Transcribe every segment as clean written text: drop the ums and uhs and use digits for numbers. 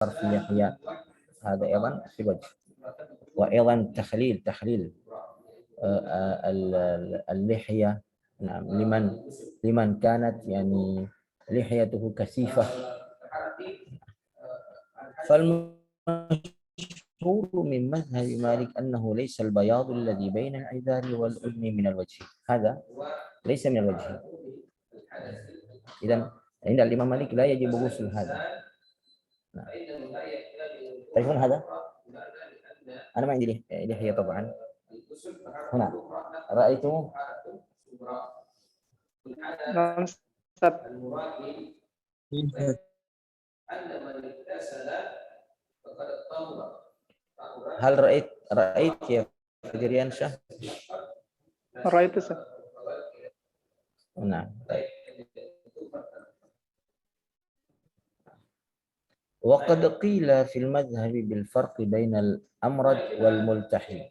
طرف اللحية، هذا أيضا في الوجه. وأيضا تخليل اللحية، نعم، لمن كانت يعني لحيته كثيفة. فالمشهور من مذهب مالك أنه ليس البياض الذي بين العذار والأذن من الوجه، هذا ليس من الوجه. إذن عند الإمام مالك لا يجب غسل هذا. نعم. تعرفون هذا؟ أنا ما عندي لحية طبعا. هنا رأيتم؟ نعم. هل رأيت يا فدريان شاه؟ رأيت سب. نعم. طيب. وقد قيل في المذهب بالفرق بين الأمرد والملتحي.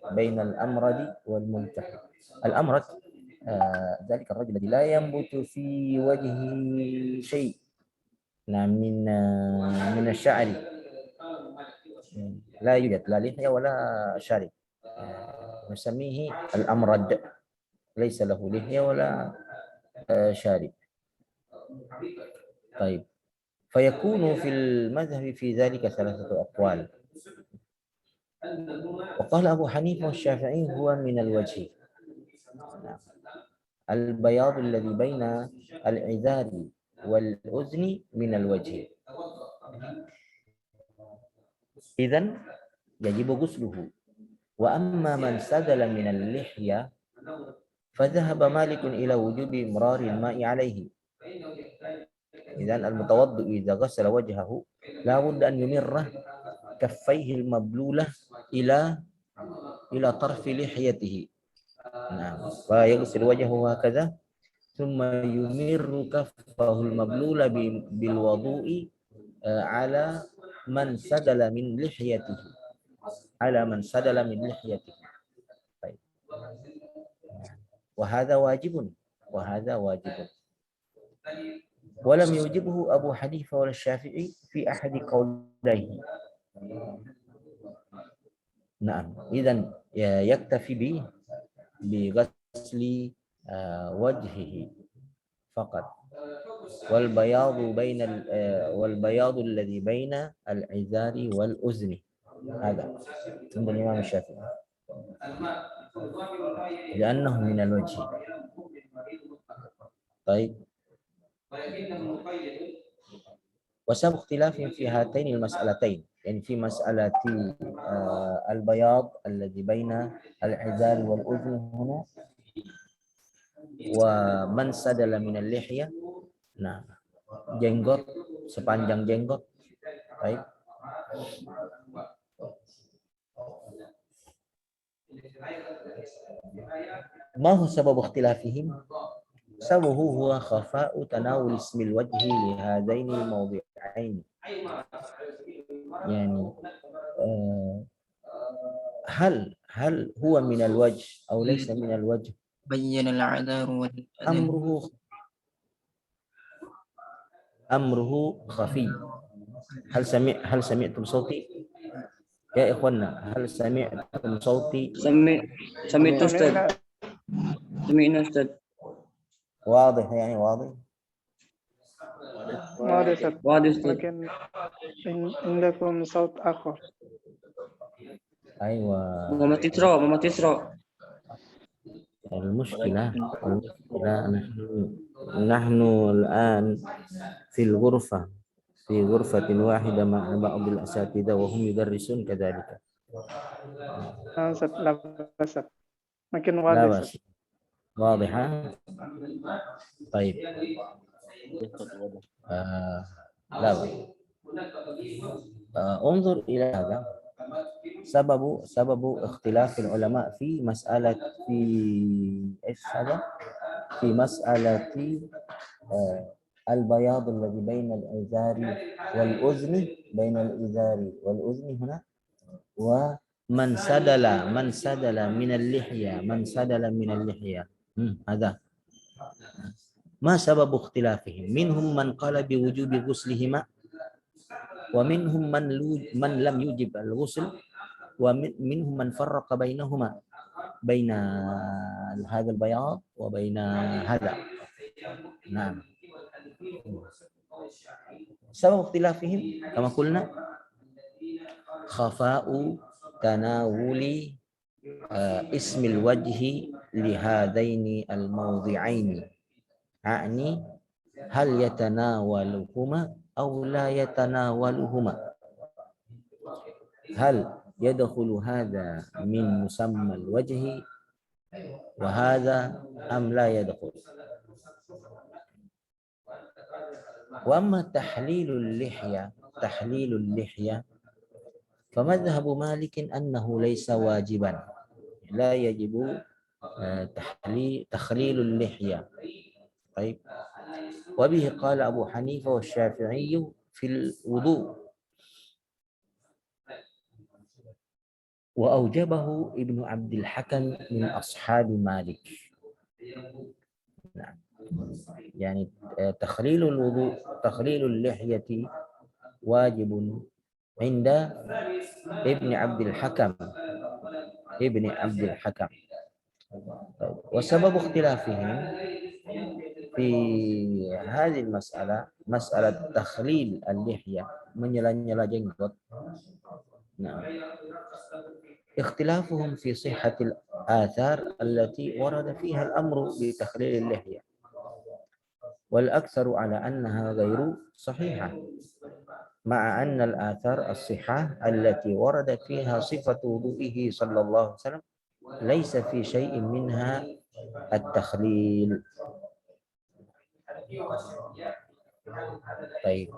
الأمرد ذلك الرجل الذي لا ينبت في وجهه شيء، نعم، من الشعر، لا يوجد لا لحية ولا شارب، نسميه الأمرد، ليس له لحية ولا شارب. طيب، فيكون في المذهب في ذلك 3 أقوال. وقال أبو حنيفة والشافعي هو من الوجه، البياض الذي بين العذار والأذن من الوجه، إذن يجب غسله. وأما من سدل من اللحية فذهب مالك إلى وجوب إمرار الماء عليه. إذن المتوضئ إذا غسل وجهه لا بد أن يمر كفيه المبلولة إلى طرف لحيته، نعم، فيغسل وجهه هكذا، ثم يمر كفه المبلولة بالوضوء على من سدل من لحيته، طيب. وهذا واجب. ولم يوجبه أبو حنيفة ولا الشافعي في أحد قوليه. نعم، إذن يكتفي بغسل وجهه فقط. والبياض الذي بين العذار والأذن، هذا عند الإمام الشافعي لأنه من الوجه. طيب، وسبب اختلاف في هاتين المسألتين، يعني في مسألة البياض الذي بين العذار والأذن هنا، ومن سدل من اللحية، nah, jenggot, sepanjang jenggot. Baik. ما هو سبب اختلافهم؟ سببه هو خفاء تناول اسم الوجه لهذين الموضعين. يعني هل هو من الوجه أو ليس من الوجه؟ بين العذار والأذن. أمره خفي. هل سمعتم صوتي يا إخوانا؟ هل سمعتم صوتي؟ سمعت أستاذ. سمعنا أستاذ. واضح يعني؟ واضح لكن عندكم صوت آخر. أيوة، ماما تسرع. المشكلة نحن الآن في غرفة واحدة مع بعض الأساتذة وهم يدرسون كذلك. لا بأس. ممكن لا واضح. بأس. واضحة. طيب. لا بأس. انظر إلى هذا. سبب اختلاف العلماء في مسألة البياض الذي بين الإزار والأذن، هنا، ومن سدل من اللحية، هذا ما سبب اختلافهم؟ منهم من قال بوجوب غسلهما wa minhum man lam yujib al-ghusl wa minhum man farraqa bainahuma baina hadha al-bayad wa baina hadha. Nah, sabab ikhtilafihim kama qulna khafa'u tanawuli ismil wajhi lihadaini al-mawdi'aini, a'ni hal yatanawaluhuma aw la yatanawaluhuma, hal yadkhulu hadha min musamma al-wajhi wa hadha am la yadkhul. Wa amma tahlilul lihya فمذهب مالك أنه ليس واجبا، لا يجب تخليل اللحية. طيب، وبه قال أبو حنيفة والشافعي في الوضوء، وأوجبه ابن عبد الحكم من أصحاب مالك. نعم، يعني تخليل الوضوء، تخليل اللحية واجب عند ابن عبد الحكم. وسبب اختلافهم في هذه المسألة، مسألة تخليل اللحية، menyela-nyela jenggot. Nah, اختلافهم في صحة الآثار التي ورد فيها الأمر بتخليل اللحية، والأكثر على أنها غير صحيحة، مع أن الآثار الصحة التي ورد فيها صفة وضوئه صلى الله عليه وسلم ليس في شيء منها التخليل. طيب،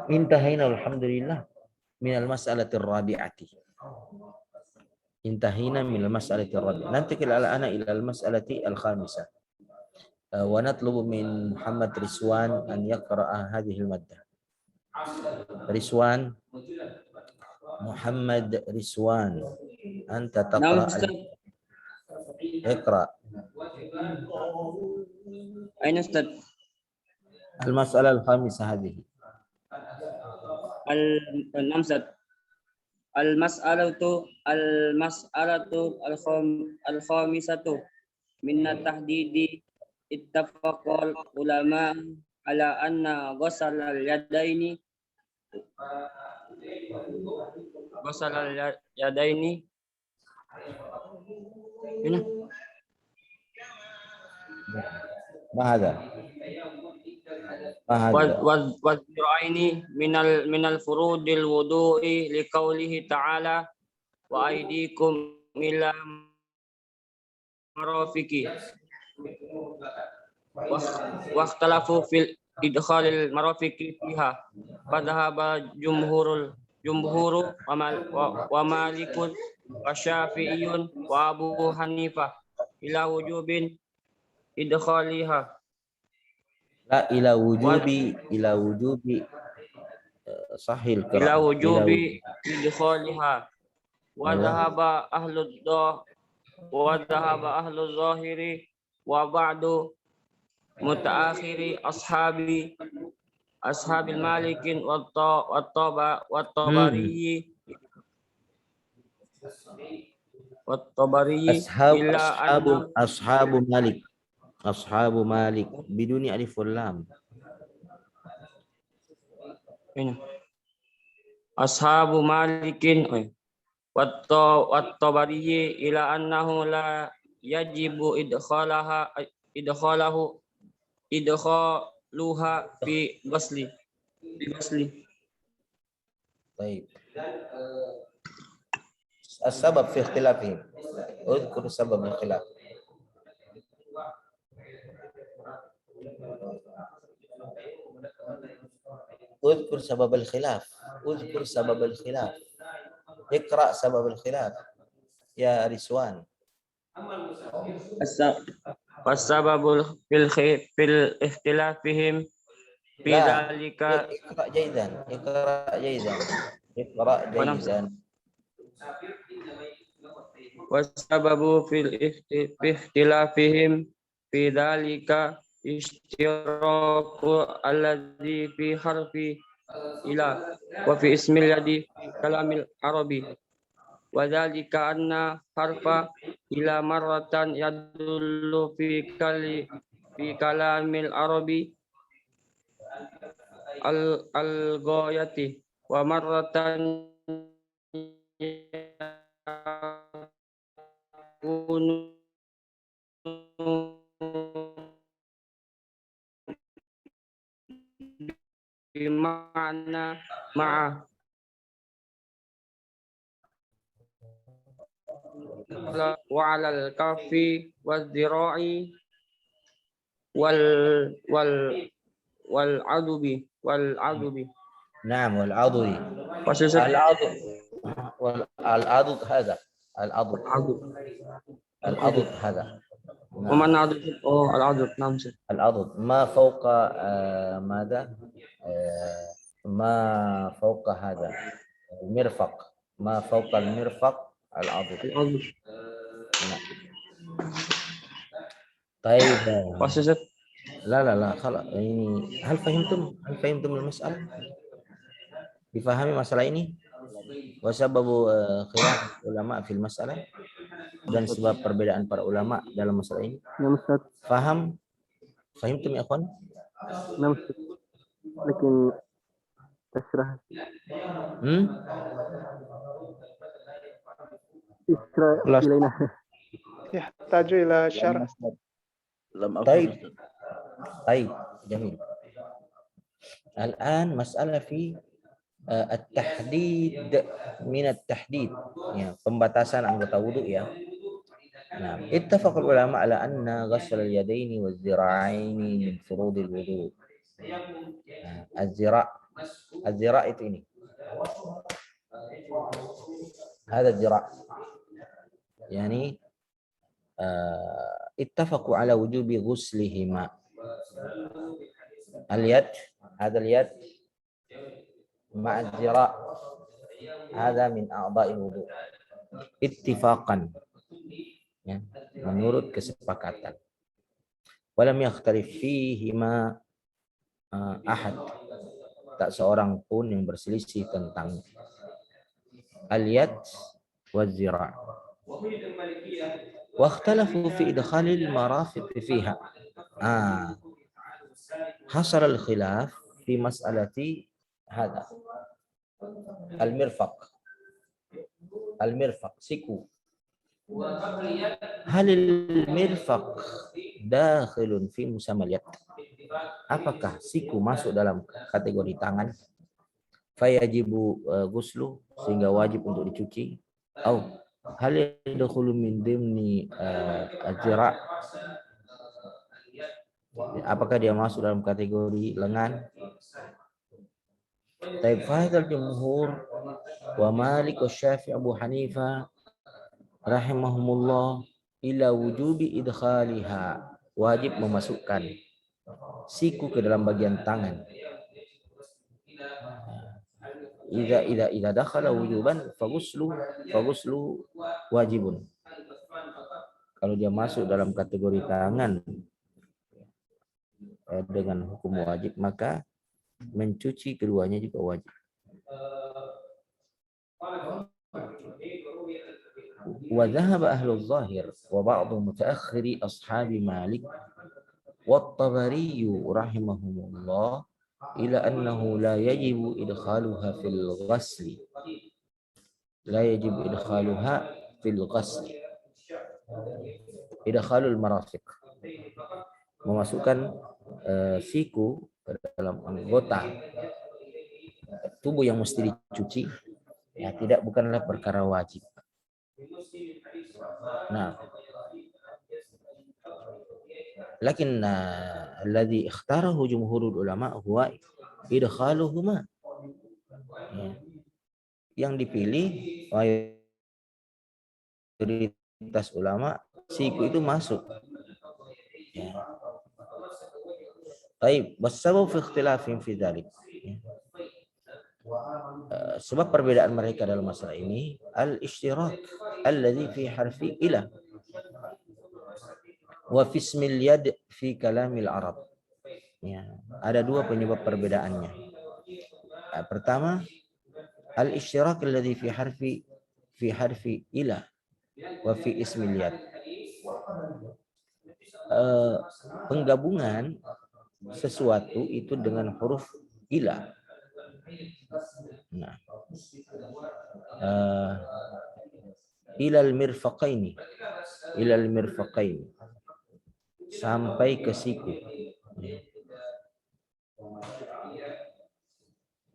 انتهينا الحمد لله من المسألة الرابعة. ننتقل الآن إلى المسألة الخامسة، ونطلب من محمد رسوان أن يقرأ هذه المادة. رسوان، محمد رسوان، أنت تقرأ. اقرأ. أين أستاذ؟ المسألة الخامسة هذه. المسألة الخامسة من التحديد. اتفق العلماء على أن غسل اليدين ما هذا؟ والذراعين من الفروض الوضوء لقوله تعالى وأيديكم إلى مرافق، واختلفوا في إدخال المرافق فيها، فذهب جمهور ومالك والشافعي وأبو حنيفة إلى وجوب إدخالها. لا، إلى وجوب صحيح القراءة. إلى وجوب إدخالها، وذهب أهل الظاهر وبعض متأخر أصحاب المالك والطبري إلى أصحاب مالك بدون ألف واللام. أصحاب مالك والطبري إلى أنه لا يجب إدخالها في غسل. طيب، السبب في اختلافهم، اذكر سبب الخلاف. اذكر سبب الخلاف. اقرأ سبب الخلاف يا رسوان. والسبب في اختلافهم في ذلك. اقرأ جيدا. والسبب في اختلافهم في ذلك ishtiraku alladhi fi harfi ila wa fi ismil ladhi fi kalamil arabi wa dzalika anna harfa ila marratan yadullu fi kalamil arabi al ghayati wa marratan yakunu bima'na ma'a wa 'alal kafi wadh-dhira'i wal wal wal adubi. نعم والعضد Maksudnya العضد والعضد هذا العضد العضد هذا نعم. ومن adub? Oh, al-adub. Naam. العضد ما فوق ماذا ما فوق هذا المرفق ما فوق المرفق العضد Al-adub. نعم. طيب Maksudnya لا خلاص ini هل فهمتم المسألة difahami masalah ini wasababu khilaf ulama fil masalah dan sebab perbedaan para ulama dalam masalah ini. Fahimtum ya akhwan? Lakin tasrah ilaina يحتاج إلى شرح. طيب جميل. الآن مسألة في التحديد من التحديد ya, pembatasan anggota wudu ya. Nah, ittafaqul ulama ala anna ghasl al-yadaini waz-zira'aini min furudil wudu. Nah, az-zira' itu ini. Hada az-zira'. Yani ittafaqu ala wujubi ghuslihima. Al-yad, hada al-yad مع الذراع هذا من أعضاء الوضوء اتفاقا ya, menurut kesepakatan walam yakhtalif fihima ahad tak seorang pun yang berselisih tentang al-yad waz-zira' wa ikhtalafu fi idkhalil marafiq fiha hasal al-khilaf fi mas'alati hada المرفق siku hal المرفق داخل في مسمى اليد apakah siku masuk dalam kategori tangan fayajibu ghuslu sehingga wajib untuk dicuci atau hal yadkhulu min dimni azra apakah dia masuk dalam kategori lengan. Taib fahidal jumhur wa Malik wa Syafi'i Abu Hanifah rahimahumullah ila wujubi idkhaliha wajib memasukkan siku ke dalam bagian tangan. Idza dakhala wujuban faghuslu wajibun. Kalau dia masuk dalam kategori tangan dengan hukum wajib maka mencuci keduanya juga wajib. Wa dhahaba ahlu zahir wa ba'du mutaakhiri ashabi Malik wa at-Tabari rahimahumullah ila annahu la yajibu idkhaluha fil ghasli. La yajibu idkhaluha fil ghasli. Idkhalul marafiq. Memasukkan siku dalam anggota tubuh yang mesti dicuci ya bukanlah perkara wajib. Nah, lakin alladhi ikhtarahu jumhurul ulama huwa idkhaluhuma. Yang dipilih mayoritas ulama siku itu masuk. Ya. Baik, wasabab fi ikhtilafin fi dzalik. Sebab perbedaan mereka dalam masalah ini al-ishtirak alladhi fi harfi ila Wa fismil yad fi kalamil Arab. Ya, ada dua penyebab perbedaannya. Pertama, al-ishtirak alladhi fi harfi ila wa fi ismil yad. Penggabungan sesuatu itu dengan huruf ila. Nah, ilal mirfaqaini, sampai ke siku.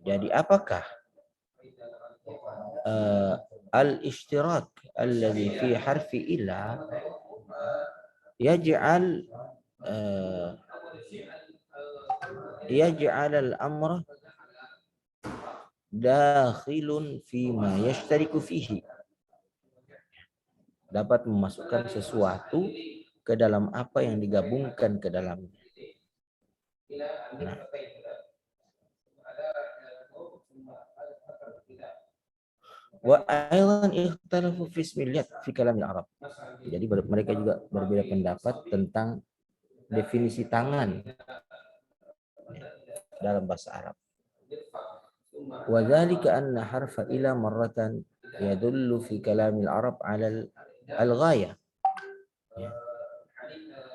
Jadi apakah al-ishtirak alladhi fi harfi ila yaj'al al-amra dakhilun fi ma yashtariku fihi, dapat memasukkan sesuatu ke dalam apa yang digabungkan ke dalamnya. Nah, wa aidan ikhtalafu fi ismil yad fi kalamil Arab. Jadi mereka juga berbeda pendapat tentang definisi tangan dalam bahasa Arab. Wa dzalika anna harfa ila marratan yadullu fi kalamil Arab 'ala al-ghayah.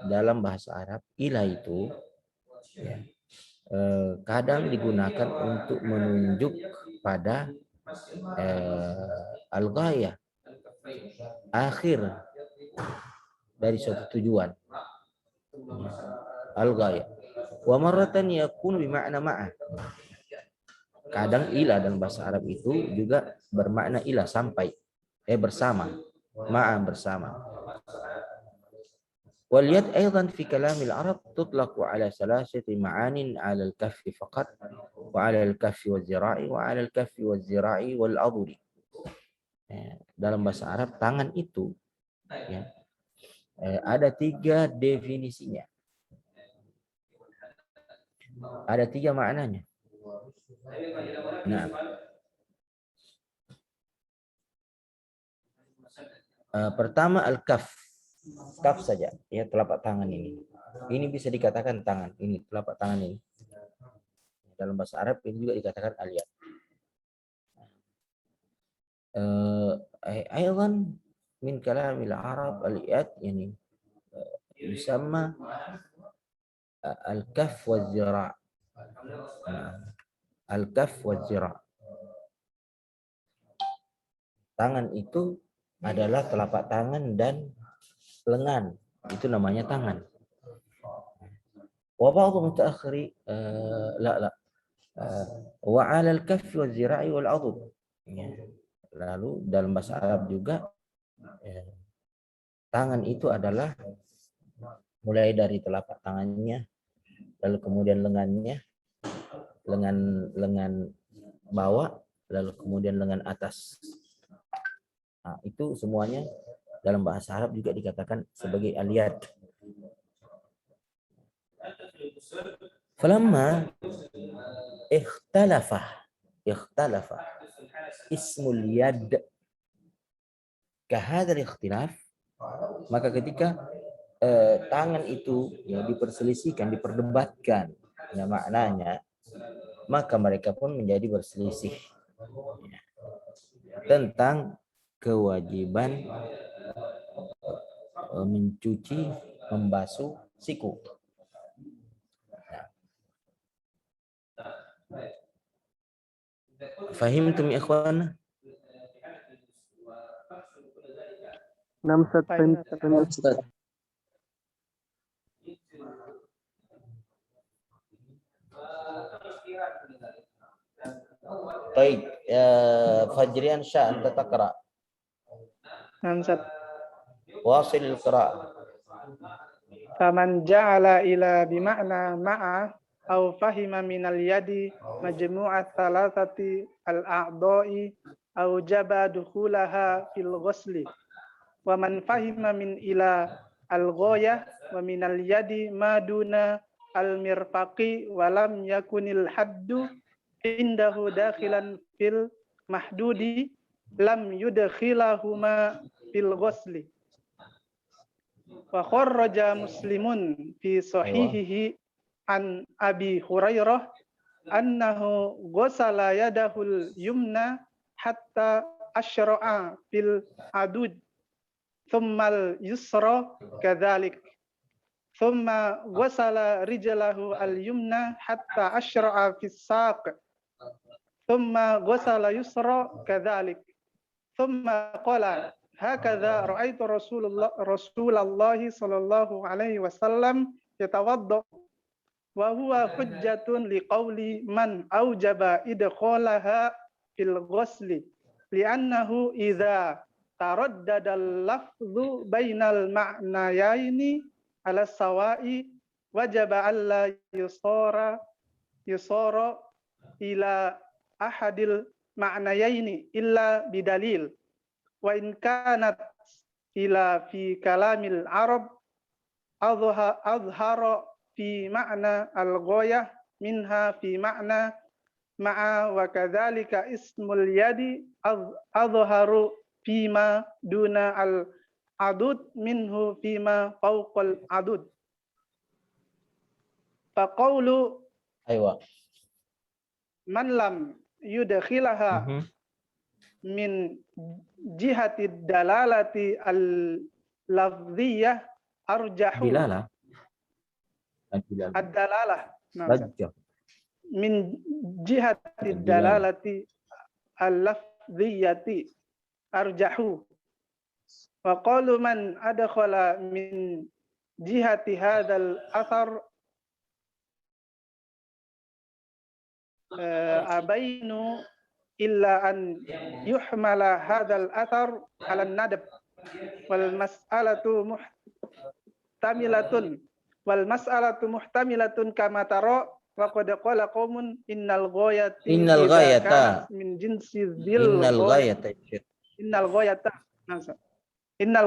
Dalam bahasa Arab ila itu kadang digunakan untuk menunjuk pada al-ghayah, akhir dari suatu tujuan. Al-ghayah. Wa marratan yakunu bima'na ma'a. Kadang ila dalam bahasa Arab itu juga bermakna ila sampai, bersama, ma'a bersama. Wal yad aidan fi kalamil Arab tutlaqu ala salasati ma'anin 'ala al-kaffi faqat wa 'ala al-kaffi waz-zira'i wa 'ala al-kaffi waz-zira'i wal adhuri. Dalam bahasa Arab tangan itu ada 3 definisinya. Ada 3 maknanya. Nah, pertama al-kaf, kaf saja, ya, telapak tangan ini. Ini bisa dikatakan tangan, ini telapak tangan ini. Dalam bahasa Arab ini juga dikatakan al-yad. Aidan min kalamil Arab al-yad yani yusamma al-kaf waz-zira'. Al-kaf waz-zira'. Tangan itu adalah telapak tangan dan lengan, itu namanya tangan. Wa ba'dhu mutaakhiri wa 'ala al-kaffi waz-zira'i wal 'adud. Lalu dalam bahasa Arab juga tangan itu adalah mulai dari telapak tangannya, lalu kemudian lengannya, lengan bawah, lalu kemudian lengan atas. Nah, itu semuanya dalam bahasa Arab juga dikatakan sebagai al-yad. Falamma ikhtalafa ismul yad kahadal ikhtilaf, maka ketika tangan itu diperselisihkan, diperdebatkan maknanya, maka mereka pun menjadi berselisih tentang kewajiban mencuci, membasuh siku. Fahimtum ya ikhwan? Ustaz. Baik, Fajrian Syah anta taqra. Ustaz. Wasil al-qira'ah. Faman ja'ala ila bima'na ma'a aw fahima minal yadi majmu'at thalathati al-a'dha'i aw jaba dukhulaha fil ghusli. Wa man fahima min ila al-ghayah wa minal yadi ma duna al-mirfaqi wa lam yakunil haddu indahu dakhilan fil mahdudi lam yudkhilahuma fil ghusli. Wa kharraja Muslimun fi sahihihi an Abi Hurairah annahu ghasala yadahul yumna hatta asyra'a fil adud thummal yusra kadzalik thumma ghasala rijlahu al yumna hatta asyra'a fis saq thumma ghasala yusra kadzalik thumma qala hakadha ra'aitu Rasulullah sallallahu alaihi wasallam yatawadda wa huwa hujjatun liqauli man aujaba idkhalaha fil ghusli li'annahu idza taraddada al-lafdhu bainal ma'nayaini ala sawa'i wajaba alla yusara ila ahadil ma'nayaini illa bidalil wa in kanat ila fi kalamil arab azhara fi ma'na al-ghayah minha fi ma'na ma'a wa kadzalika ismul yadi azharu fima duna al-adud minhu fima fawqal adud. Faqawlu Aywa. man lam yudkhilaha min jihati dalalati al-lafdhiyah arjahu. Dilalah. Ad-dalalah. Rajjah. Min jihati dalalati al-lafdhiyati arjahu. Wa qalu man adkhala min jihati hadzal athar abainu illa an yuhmala hadzal athar ala nadab wal mas'alatu muhtamilatun kama tara wa qad qala qaumun innal ghayata min jinsi dzil innal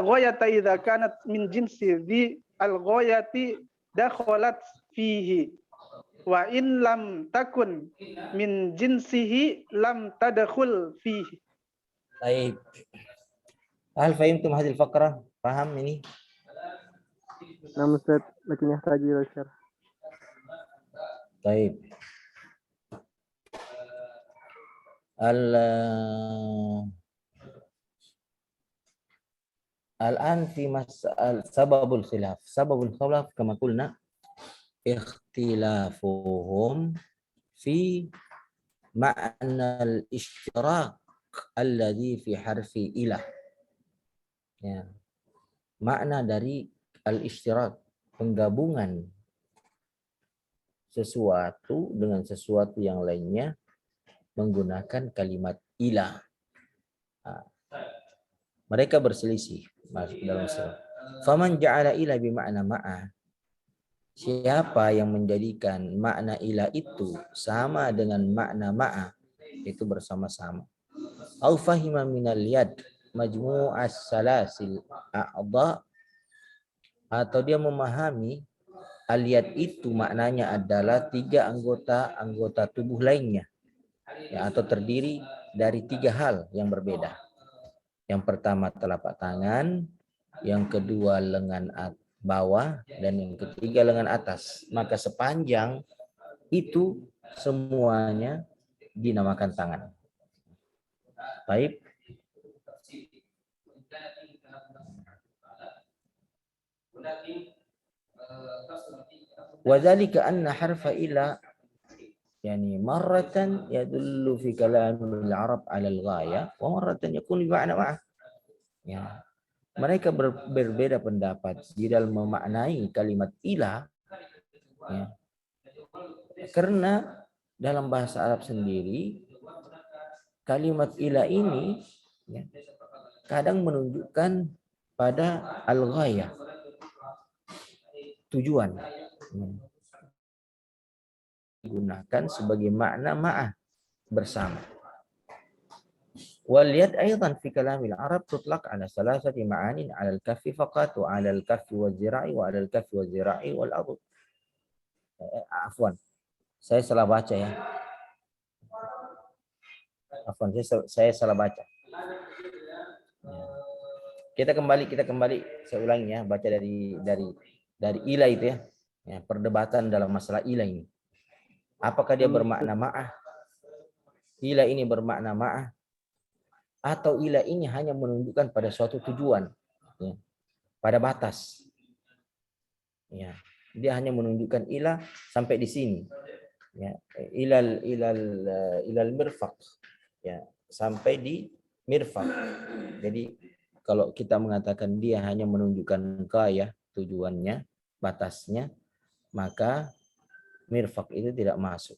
ghayata idza kanat min jinsi dzi al ghayati dakhalat fihi wa in lam takun min jinsihi lam tadkhul fihi. Baik. Hal fahimtum hadhihi al-faqrah? Paham ini? نعم أستاذ لكن يحتاج إلى شرح. طيب. الآن في مسألة سبب الخلاف كما قلنا اختلافهم في معنى الاشتراك الذي في حرف إله. Ya. Makna dari al-ishtirak, penggabungan sesuatu dengan sesuatu yang lainnya menggunakan kalimat ilah. Nah, mereka berselisih masuk dalam surah. Faman ja'ala ilah bimakna ma'a. Siapa yang menjadikan makna ilah itu sama dengan makna ma'a, itu bersama-sama. Au fahima minal yad majmu'as salasil a'dha, atau dia memahami al-yad itu maknanya adalah 3 anggota tubuh lainnya, ya, atau terdiri dari 3 hal yang berbeda. Yang pertama telapak tangan, yang kedua lengan bawah, dan yang ketiga lengan atas. Maka sepanjang itu semuanya dinamakan tangan. Baik. Wadzalika anna harfa ila yani marratan yadullu fi kalamil Arab 'ala al-ghaya wa marratan yakun bi ma'na ma'ah. Ya. Mereka berbeda pendapat di dalam memaknai kalimat ilah, ya. Karena dalam bahasa Arab sendiri kalimat ilah ini, ya, kadang menunjukkan pada al-ghaya, tujuan, digunakan sebagai makna ma'ah, bersama. Wal yad aidan fi kalamil Arab tutlaq ala salasati ma'anin, ala al-kaffi faqat wa ala al-kaffi wa zira'i wa ala al-kaffi wa zira'i wal adud. Afwan, saya salah baca ya. Afwan, saya salah baca. Kita kembali, saya ulangi ya, baca dari ila itu ya. Ya, perdebatan dalam masalah ila ini. Apakah dia bermakna ma'ah? Ila ini bermakna ma'ah atau ila ini hanya menunjukkan pada suatu tujuan, ya, pada batas. Ya, dia hanya menunjukkan ila sampai di sini. Ya, ilal mirfaq. Ya, sampai di mirfaq. Jadi kalau kita mengatakan dia hanya menunjukkan gaya, tujuannya, batasnya, maka mirfaq itu tidak masuk.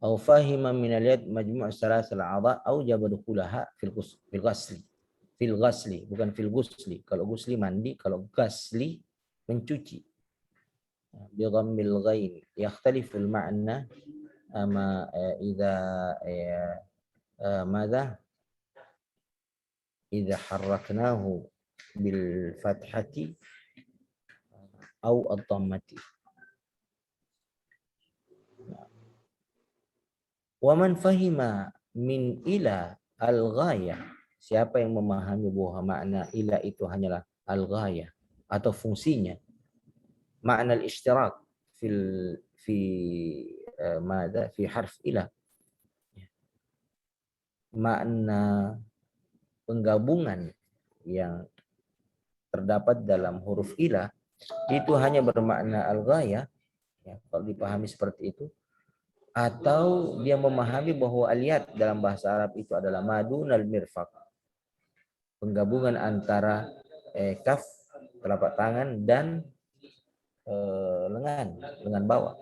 Au fahima min al-yad majmu' salasal a'dha au jaba dukhulaha fil ghusli. Fil ghusli, bukan fil ghusli. Kalau ghusli mandi, kalau ghusli mencuci. Bi dhammil ghain yakhtalifu al-ma'na ama idza madza idza harraknahu bil fathati au ad-dhammati. Wa man fahima min ila al-ghayah, siapa yang memahami bahwa makna ila itu hanyalah al-ghayah atau fungsinya, makna al-ishtirak fi madza fi harf ila, makna penggabungan yang terdapat dalam huruf ila itu hanya bermakna al-ghayah, ya, kalau dipahami seperti itu, atau dia memahami bahwa al-yad dalam bahasa Arab itu adalah madunal mirfaq, penggabungan antara kaf, telapak tangan, dan lengan bawah.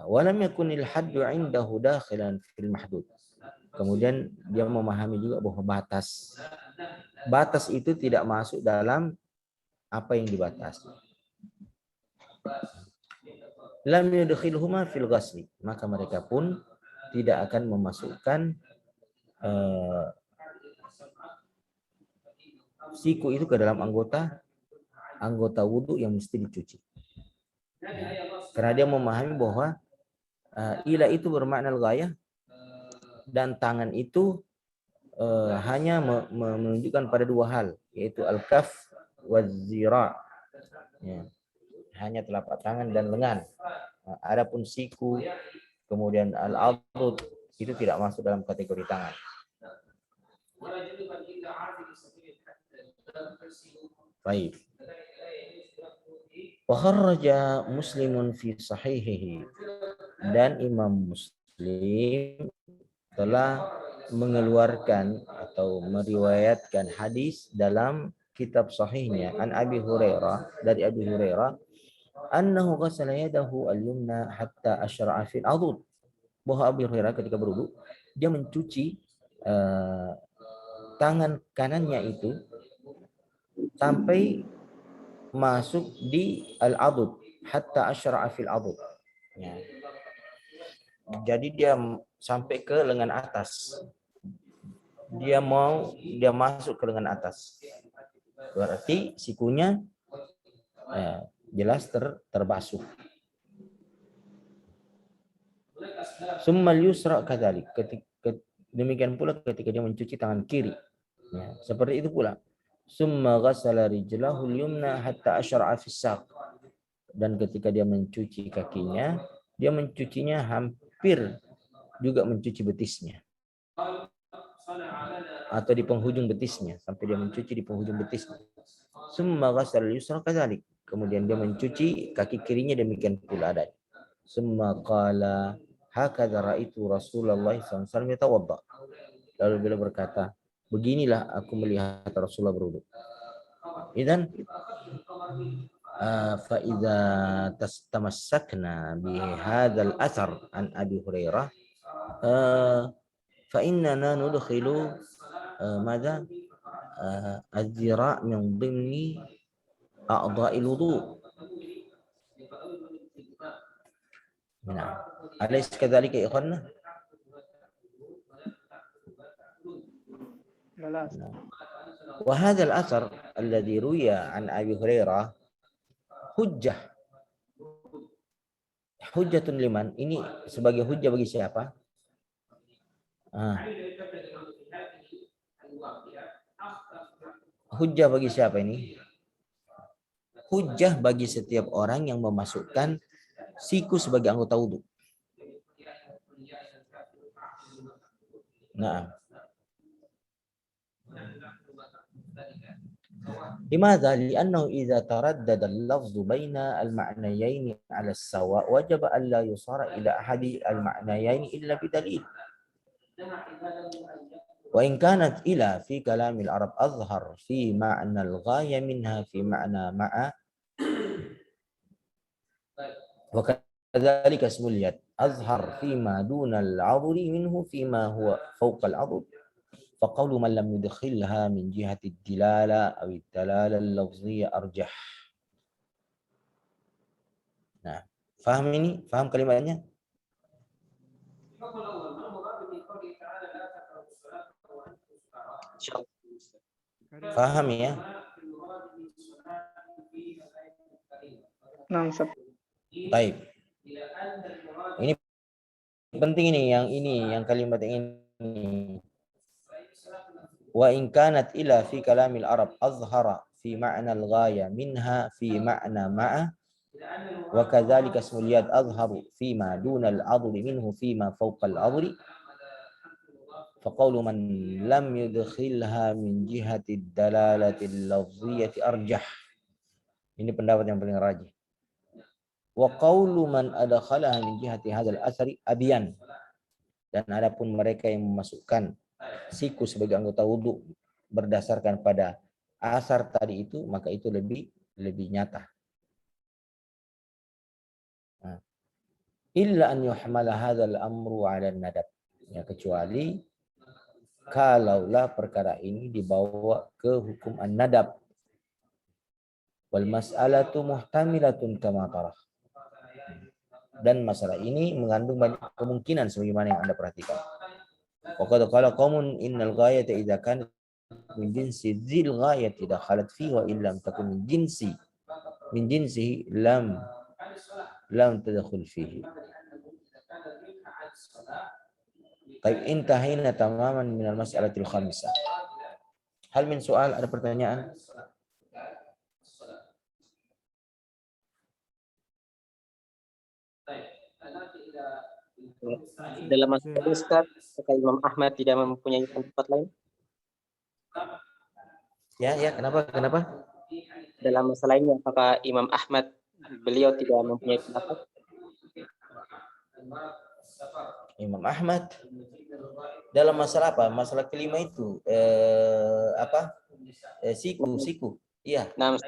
Walam yakunil haddu indahu dakhilan fil mahdud. Kemudian dia memahami juga bahwa batas itu tidak masuk dalam apa yang dibatasi. Lam yudkhilhuma fil ghasli, maka mereka pun tidak akan memasukkan siku itu ke dalam anggota wudhu yang mesti dicuci. Karena dia memahami bahwa ila itu bermakna al-ghayah dan tangan itu hanya menunjukkan pada dua hal, yaitu al-kaf wa zira'. Ya. Hanya telapak tangan dan lengan. Adapun siku, kemudian al-adud, itu tidak masuk dalam kategori tangan. Baik. Wa kharraja Muslimun fi sahihihi, dan Imam Muslim telah mengeluarkan atau meriwayatkan hadis dalam kitab sahihnya an Abi Hurairah, dari Abi Hurairah, annahu ghasala yadahu al-yumna hatta asyra'a fil adud, bahwa Abi Hurairah ketika berwudu dia mencuci tangan kanannya itu sampai masuk di al-adud, hatta asyra'a fil adud. Ya. Jadi dia sampai ke lengan atas. Dia masuk ke lengan atas. Berarti sikunya jelas terbasuh. Summal yusra kadzalik, demikian pula ketika dia mencuci tangan kiri. Ya, seperti itu pula. Summa ghassala rijlahu al-yumna hatta asyra'a fis saq. Dan ketika dia mencuci kakinya, dia mencucinya hampir juga mencuci betisnya. Atau di penghujung betisnya, sampai dia mencuci di penghujung betisnya. Summa ghassala al-yusra kadzalik. Kemudian dia mencuci kaki kirinya, demikian pula adanya. Summa qala hakadza ra'aitu Rasulullah sallallahu alaihi wasallam yatawadda. Lalu beliau berkata, beginilah aku melihat Rasulullah berwudu. Idzan fa idza tamassakna bi hadzal athar an Abi Hurairah fa innana nudkhilu madza az-zira' min dhimni a'dha'il wudu'. Nah, alaysa kadzalika ya ikhwanna? Wa hadzal athar alladhi ruwiya an Abi Hurairah hujjah Hujjatun liman ini sebagai hujjah bagi siapa? Hujjah bagi siapa ini? Hujjah bagi setiap orang yang memasukkan siku sebagai anggota wudhu. Nah, لماذا؟ لأنه إذا تردد اللفظ بين المعنيين على السواء وجب ألا يصار إلى أحد المعنيين إلا بدليل. وإن كانت إلى في كلام العرب أظهر في معنى الغاية منها في معنى مع، وكذلك اسم اليد أظهر فيما دون العضل منه فيما هو فوق العضل. فقول من لم يدخلها من جهة الدلالة أو الدلالة اللفظية أرجح. Nah, faham ini? Faham kalimatnya? Faham ya? Nah, Baik. Ini penting ini yang kalimat ini. Wa in kanat ila fi kalamil arab azhara fi ma'na al-ghaya minha fi ma'na ma'a wa kadzalika ismul yad azharu fi ma duna al-'adli minhu fi ma fawqa al-'adli. فقول من لم يدخلها من جهة الدلالة اللفظية أرجح. Ini pendapat yang paling rajih. وقول من أدخلها من جهة هذا الأثر أبين. Dan adapun mereka yang memasukkan siku sebagai anggota wudhu berdasarkan pada asar tadi itu, maka itu lebih nyata. Illa an yuhmala hadzal amru 'ala an-nadab. Ya, kecuali kalaulah perkara ini dibawa ke hukum an-nadab. Wal mas'alatu muhtamilatun kama tarah. Dan masalah ini mengandung banyak kemungkinan sebagaimana yang Anda perhatikan. Wa qad qala qaumun innal ghayata idza kanat min jinsi dzil ghayati dakhalat fihi wa illam takun min jinsihi lam tadkhul fihi. Baik, intahina tamaman min al-mas'alatil khamisah. Hal min soal, ada pertanyaan? Dalam masalah Ustaz, apakah Imam Ahmad tidak mempunyai pendapat lain? Ya, kenapa? Dalam masalah ini, apakah Imam Ahmad beliau tidak mempunyai pendapat? Imam Ahmad dalam masalah apa? Masalah kelima itu siku. Iya. Nah,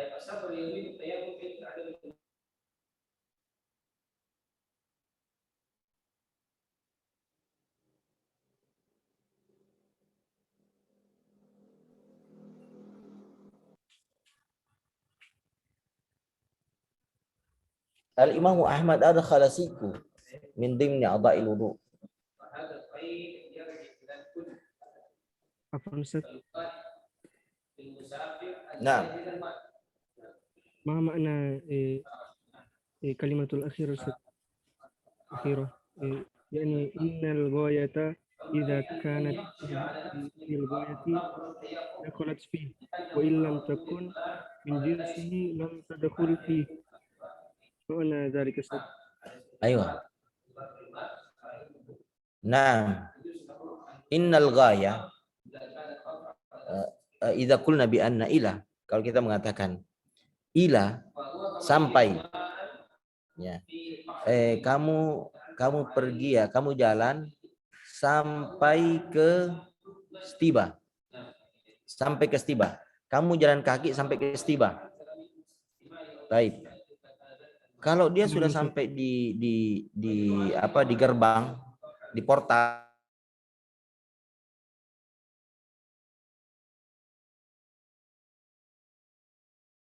Al-Imam Ahmad adkhala siku min dimni a'dha'il wudu. Apa Ustaz? Nah, Ma makna kalimatul akhir Ustaz? Akhirah. Yani innal ghayata idza kanat fil ghayati dakhalat fihi wa illam takun min jinsihi lam tadkhul fihi. Mana dzalika Ustaz? aywa. Nah, innal ghaya idza qulna bi anna ila, kalau kita mengatakan ila sampai, ya, kamu pergi ya, kamu jalan sampai ke Stiba, kamu jalan kaki sampai ke Stiba. Baik, kalau dia sudah sampai di gerbang, di portal,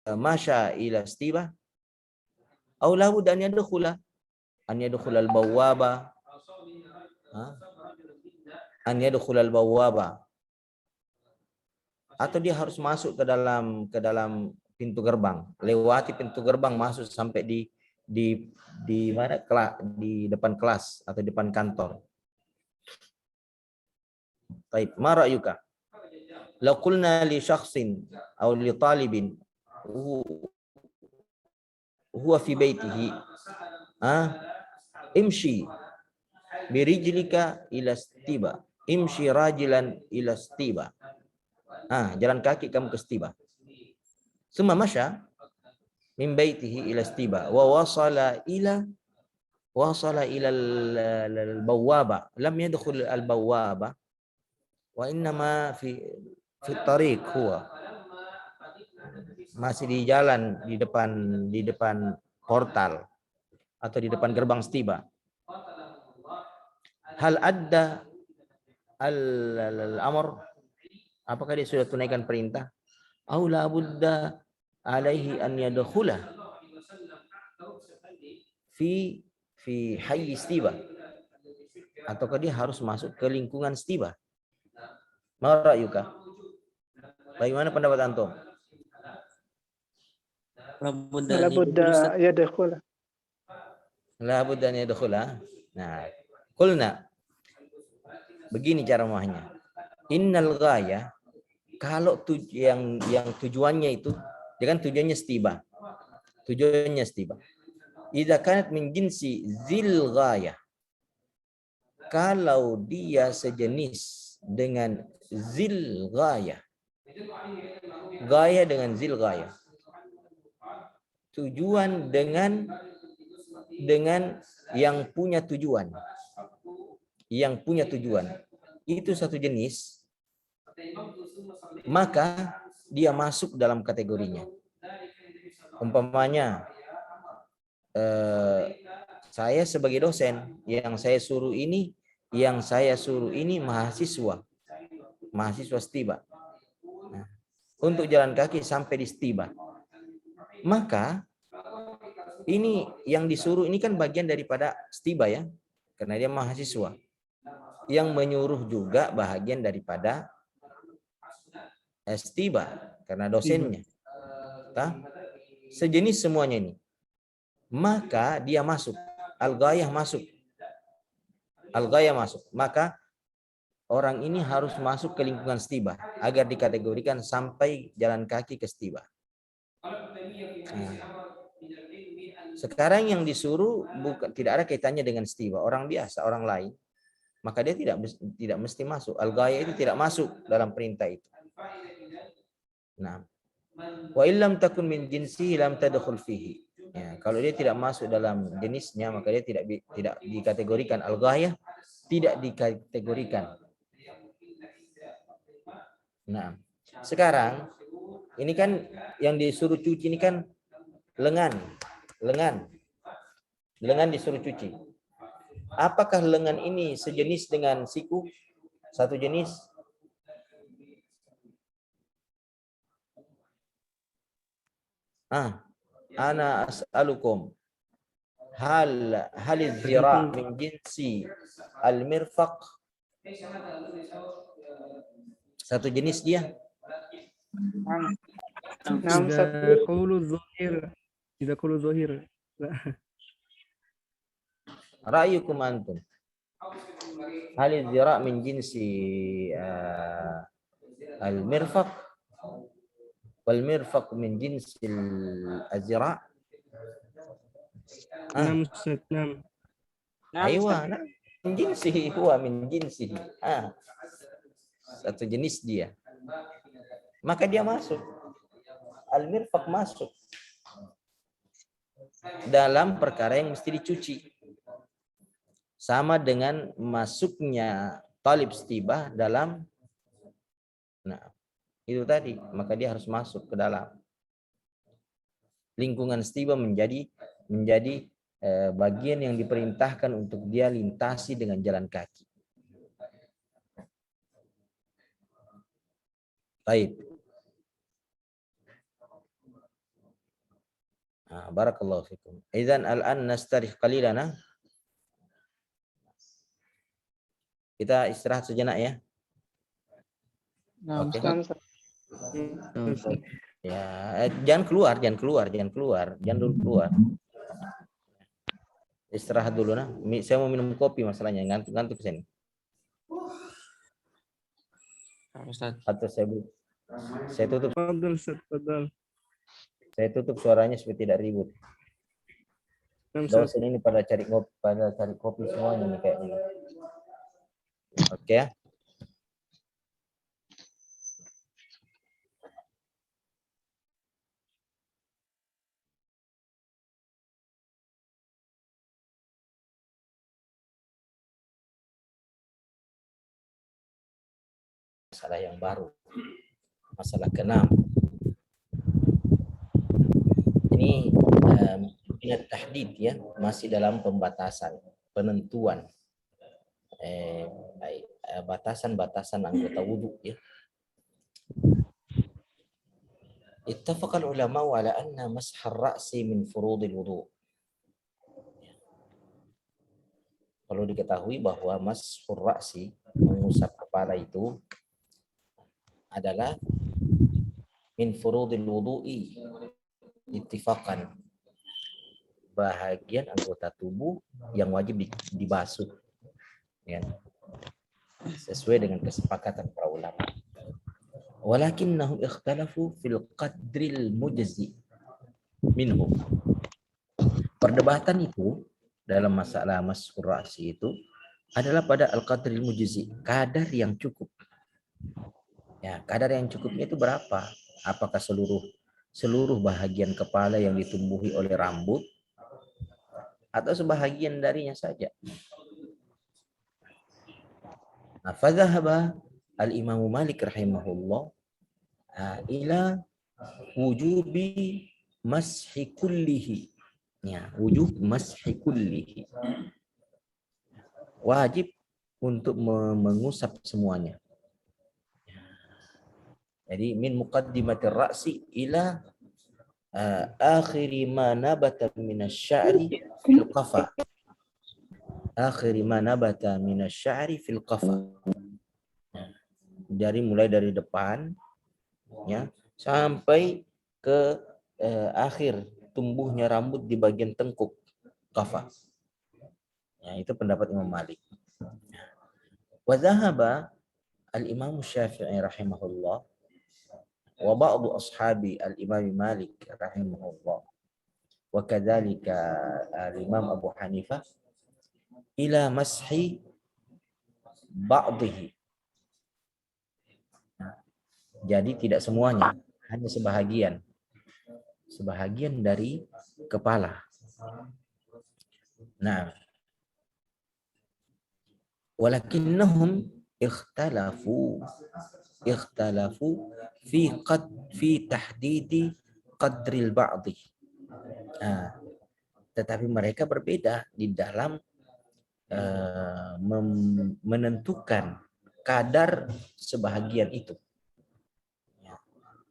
masya ila Stiba, aw lahu an yadkhula al-bawwaba, atau dia harus masuk ke dalam pintu gerbang, lewati pintu gerbang, masuk sampai di mana di depan kelas atau di depan kantor. Baik, ma ra'yuka? Law qulna li syakhsin aw li talibin huwa fi baitihi imshi birijlika ila stiba, imshi rajilan ila stiba. Jalan kaki kamu ke stiba. Summa masya min baitihi ila stiba wa wasala ila al-bawwaba, lam yadkhul al-bawwaba wa innama fi tariq, huwa masih di jalan, di depan portal atau di depan gerbang stiba. Hal adda al-amr, apakah dia sudah tunaikan perintah? Aw la budda alaihi an yadkhula fi hayy stiba, ataukah dia harus masuk ke lingkungan stiba? Ma ra'yuka? Bagaimana pendapat antum? La budda yadkhula. La budda an yadkhula. Nah, qulna, begini cara memahaminya. Innal ghaya, kalau yang tujuannya itu, dia kan tujuannya stiba. Tujuannya stiba. Idza kanat min jinsi zil ghaya, kalau dia sejenis dengan zil ghaya. Gaya dengan zil ghaya. Tujuan dengan yang punya tujuan. Yang punya tujuan. Itu satu jenis. Maka dia masuk dalam kategorinya. Umpamanya, saya sebagai dosen, yang saya suruh ini mahasiswa stiba. Nah, untuk jalan kaki sampai di stiba. Maka ini yang disuruh ini kan bagian daripada stiba ya, karena dia mahasiswa. Yang menyuruh juga bahagian daripada stiba, karena dosennya. Sejenis semuanya ini. Maka dia masuk, al-ghayah masuk. Al-ghayah masuk. Maka orang ini harus masuk ke lingkungan stiba agar dikategorikan sampai jalan kaki ke stiba. Sekarang yang disuruh tidak ada kaitannya dengan stiba, orang biasa, orang lain, maka dia tidak mesti masuk. Al-ghayah itu tidak masuk dalam perintah itu. Nah, wa illam takun min jinsihi lam tadkhul fihi. Ya, kalau dia tidak masuk dalam jenisnya, maka dia tidak dikategorikan. Al-ghayah tidak dikategorikan. Nah, sekarang ini kan yang disuruh cuci ini kan lengan disuruh cuci. Apakah lengan ini sejenis dengan siku? Satu jenis? Ana as'alukum hal az-zira' min jinsi al-mirfaq? Satu jenis dia? Tidak qulu zahir. Ra'yukum antum. Hal az-zira' min jinsi al-mirfaq wal mirfaq min jinsi al-zira'? Nam. Aywa, min jinsihi, huwa min jinsihi. Satu jenis dia. Maka dia masuk. Al-mirfaq masuk dalam perkara yang mesti dicuci. Sama dengan masuknya talib stibah dalam, nah itu tadi, maka dia harus masuk ke dalam lingkungan stibah, menjadi bagian yang diperintahkan untuk dia lintasi dengan jalan kaki. Baik. Barakallahu fikum. Idzan al-an nastarih qalilana. Kita istirahat sejenak ya. Nah, Oke. okay. Ya, jangan keluar, jangan dulu keluar. Istirahat dulu nah. Saya mau minum kopi masalahnya, ngantuk-ngantuk sini. Ustaz. Atau saya tutup Fadal, Ustaz, fadal. saya tutup suaranya supaya tidak ribut. Naam, Ustaz. Dosen ini pada cari kopi semuanya nih kayak ini. Oke ya. Masalah yang baru. Masalah ke-6. Ini minat tahdid ya, masih dalam pembatasan, penentuan batasan-batasan anggota wudhu ya. Ittafaqal ulama ala anna mashar ra'si min furudil wudu. Perlu diketahui bahwa mashur ra'si, mengusap kepala itu adalah min furudil wudu'i, ittifaqan, bahagian anggota tubuh yang wajib dibasuh ya, sesuai dengan kesepakatan para ulama. Walakinnahum ikhtalafu fil qadril mujzi minhu. Perdebatan itu dalam masalah mashur ra'si itu adalah pada al-qadril mujzi, kadar yang cukup. Ya, kadar yang cukupnya itu berapa? Apakah seluruh bahagian kepala yang ditumbuhi oleh rambut atau sebahagian darinya saja? Nah, fadhahaba al-Imam Malik rahimahullah ila wujubi mashi kullihi. Ya, wujub mashi kullihi. Wajib untuk mengusap semuanya. Jadi min muqaddimatir ra'si ila akhiri ma nabata minasy-sya'ri fil qafa. Akhiri ma nabata minasy-sya'ri fil qafa. Mulai dari depan ya sampai ke akhir tumbuhnya rambut di bagian tengkuk qafa. Ya, itu pendapat Imam Malik. Wa dhahaba al-Imam Syafi'i rahimahullah wa ba'du ashabi al-Imam Malik rahimahullah wa kadzalika al-Imam Abu Hanifah ila mashi ba'dihi. Jadi tidak semuanya, hanya sebahagian dari kepala. Nah, walakinnahum ikhtalafu fi tahdidi qadril ba'di. Tetapi mereka berbeda di dalam menentukan kadar sebahagian itu.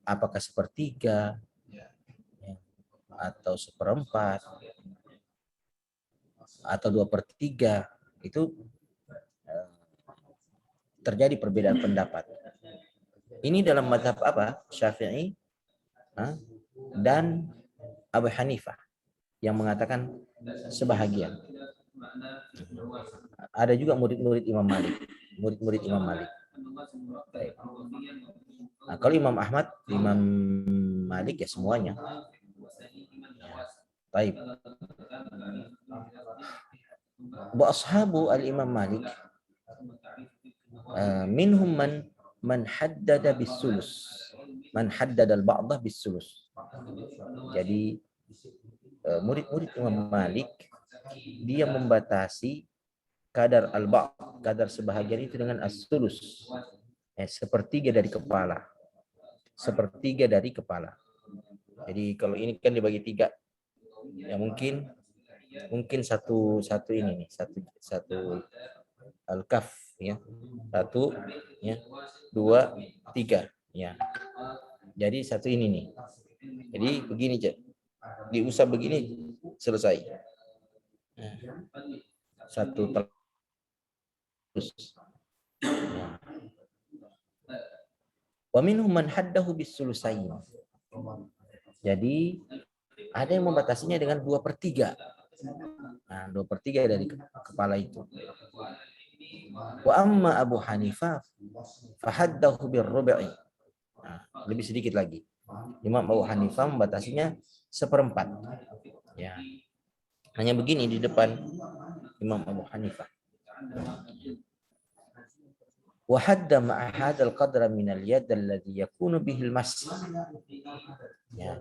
Apakah sepertiga atau seperempat atau 2/3, itu terjadi perbedaan pendapat. Ini dalam mazhab apa? Syafi'i dan Abu Hanifah yang mengatakan sebahagian. Ada juga murid-murid Imam Malik. Baik. Nah, kalau Imam Ahmad, Imam Malik ya semuanya. Baik. Wa ashabu al-Imam Malik minhum man haddada bis-sulus, man haddada al-ba'dah bis-sulus. Jadi murid-murid Imam Malik dia membatasi kadar al-ba'd, kadar sebahagian itu dengan as-sulus, sepertiga dari kepala. Jadi kalau ini kan dibagi 3, ya mungkin satu ini nih, satu al-kaf ya, 1 ya, 2 3 ya. Jadi satu ini nih. Jadi begini aja, diusap begini selesai. Satu terus. Wa minhum man haddahu bis-sulusain. Jadi ada yang membatasinya dengan 2/3. Nah, 2/3 dari kepala itu. Wa amma Abu Hanifah fahaddahu birrubai. Nah, lebih sedikit lagi. Imam Abu Hanifah membatasinya 1/4. Ya. Hanya begini di depan Imam Abu Hanifah. Wa hadda ma'a hadzal qadra min al-yad alladhi yakunu bihi al-mas. Ya.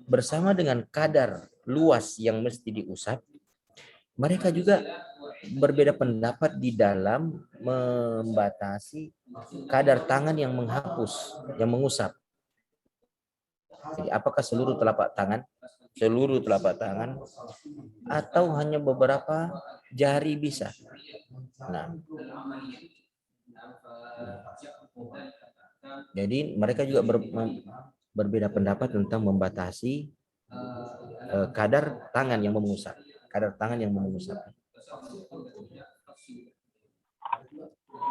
Bersama dengan kadar luas yang mesti diusap, mereka juga berbeda pendapat di dalam membatasi kadar tangan yang menghapus, yang mengusap. Jadi apakah seluruh telapak tangan atau hanya beberapa jari bisa. Nah, jadi mereka juga berbeda pendapat tentang membatasi kadar tangan yang mengusap.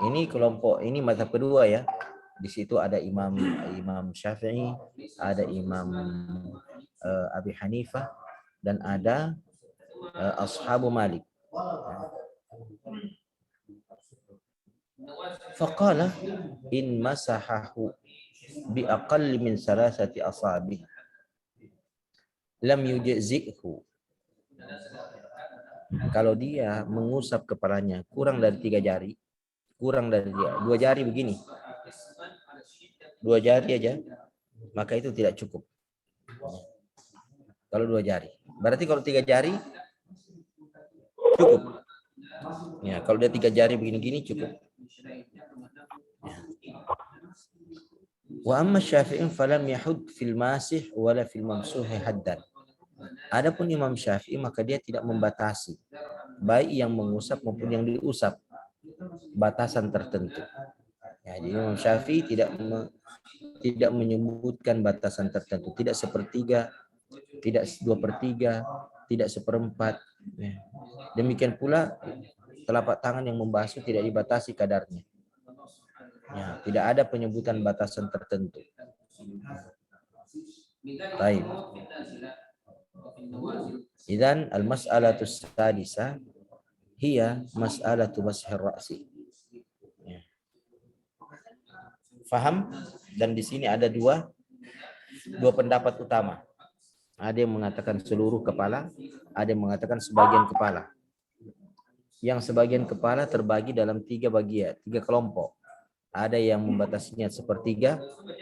Ini kelompok ini mazhab kedua ya. Di situ ada Imam Syafi'i, ada Imam Abi Hanifah, dan ada Ashabu Malik. Faqala in masahahu bi aqall min salasati asabi lam yujzi'hu. Kalau dia mengusap kepalanya kurang dari 3 jari, 2 jari begini, 2 jari aja, maka itu tidak cukup. Kalau 2 jari, berarti kalau 3 jari cukup. Ya, kalau dia 3 jari begini-gini cukup. Wa amma Syafi'i falam yahud fil masih wala fil mamsuhi haddan. Adapun Imam Syafi'i maka dia tidak membatasi baik yang mengusap maupun yang diusap batasan tertentu. Ya, jadi Imam Syafi'i tidak menyebutkan batasan tertentu, tidak 1/3, tidak 2/3, tidak 1/4. Ya. Demikian pula telapak tangan yang membasuh tidak dibatasi kadarnya. Ya, tidak ada penyebutan batasan tertentu. Baik. Idzan al-mas'alatu sadisa hiya mas'alatu mashir ra'si. Ya. Faham? Dan di sini ada dua pendapat utama. Ada yang mengatakan seluruh kepala, ada yang mengatakan sebagian kepala. Yang sebagian kepala terbagi dalam 3 bagian, 3 kelompok. Ada yang membatasinya 1/3,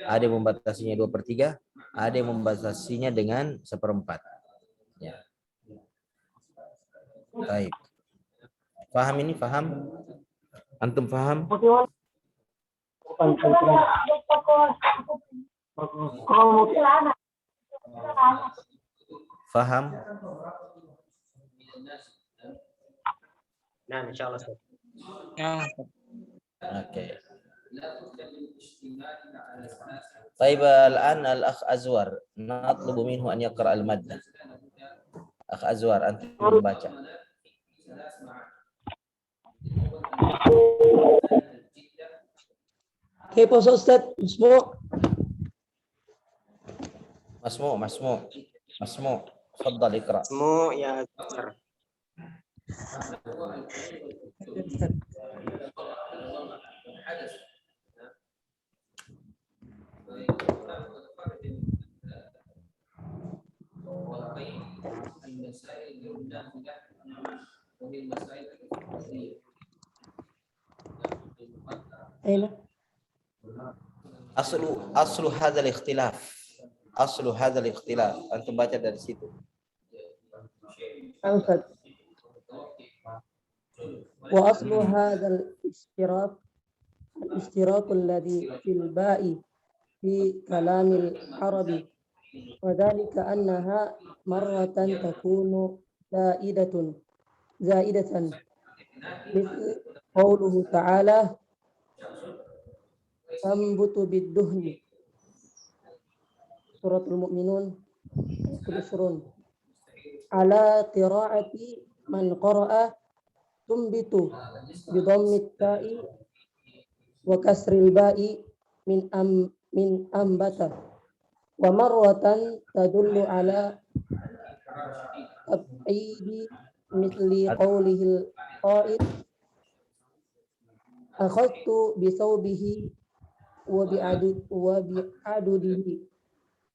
ada yang membatasinya 2/3, ada yang membatasinya dengan 1/4. Ya. Baik. Paham ini? Paham? Antum paham? Paham? Nah, insyaallah. Oke. طيب الآن الأخ أزور نطلب منه أن يقرأ المادة. أخ أزور أنت membaca. كيف أستاذ مسموع تفضل اقرأ. Semua ya besar. أين؟ أصل هذا الاختلاف. Antum baca dari situ. أنفذ. وأصل هذا الاشتراك الذي في الباء في كلام العرب وذلك أنها مرة تكون زائدة مثل قوله تعالى تنبت بالدهن سورة المؤمنون 20 على قراءة من قرأ تنبت بضم التاء وكسر الباء من أنبت ومرة تدل على تبعيد مثل قوله القائل أخذت بثوبه وبعدده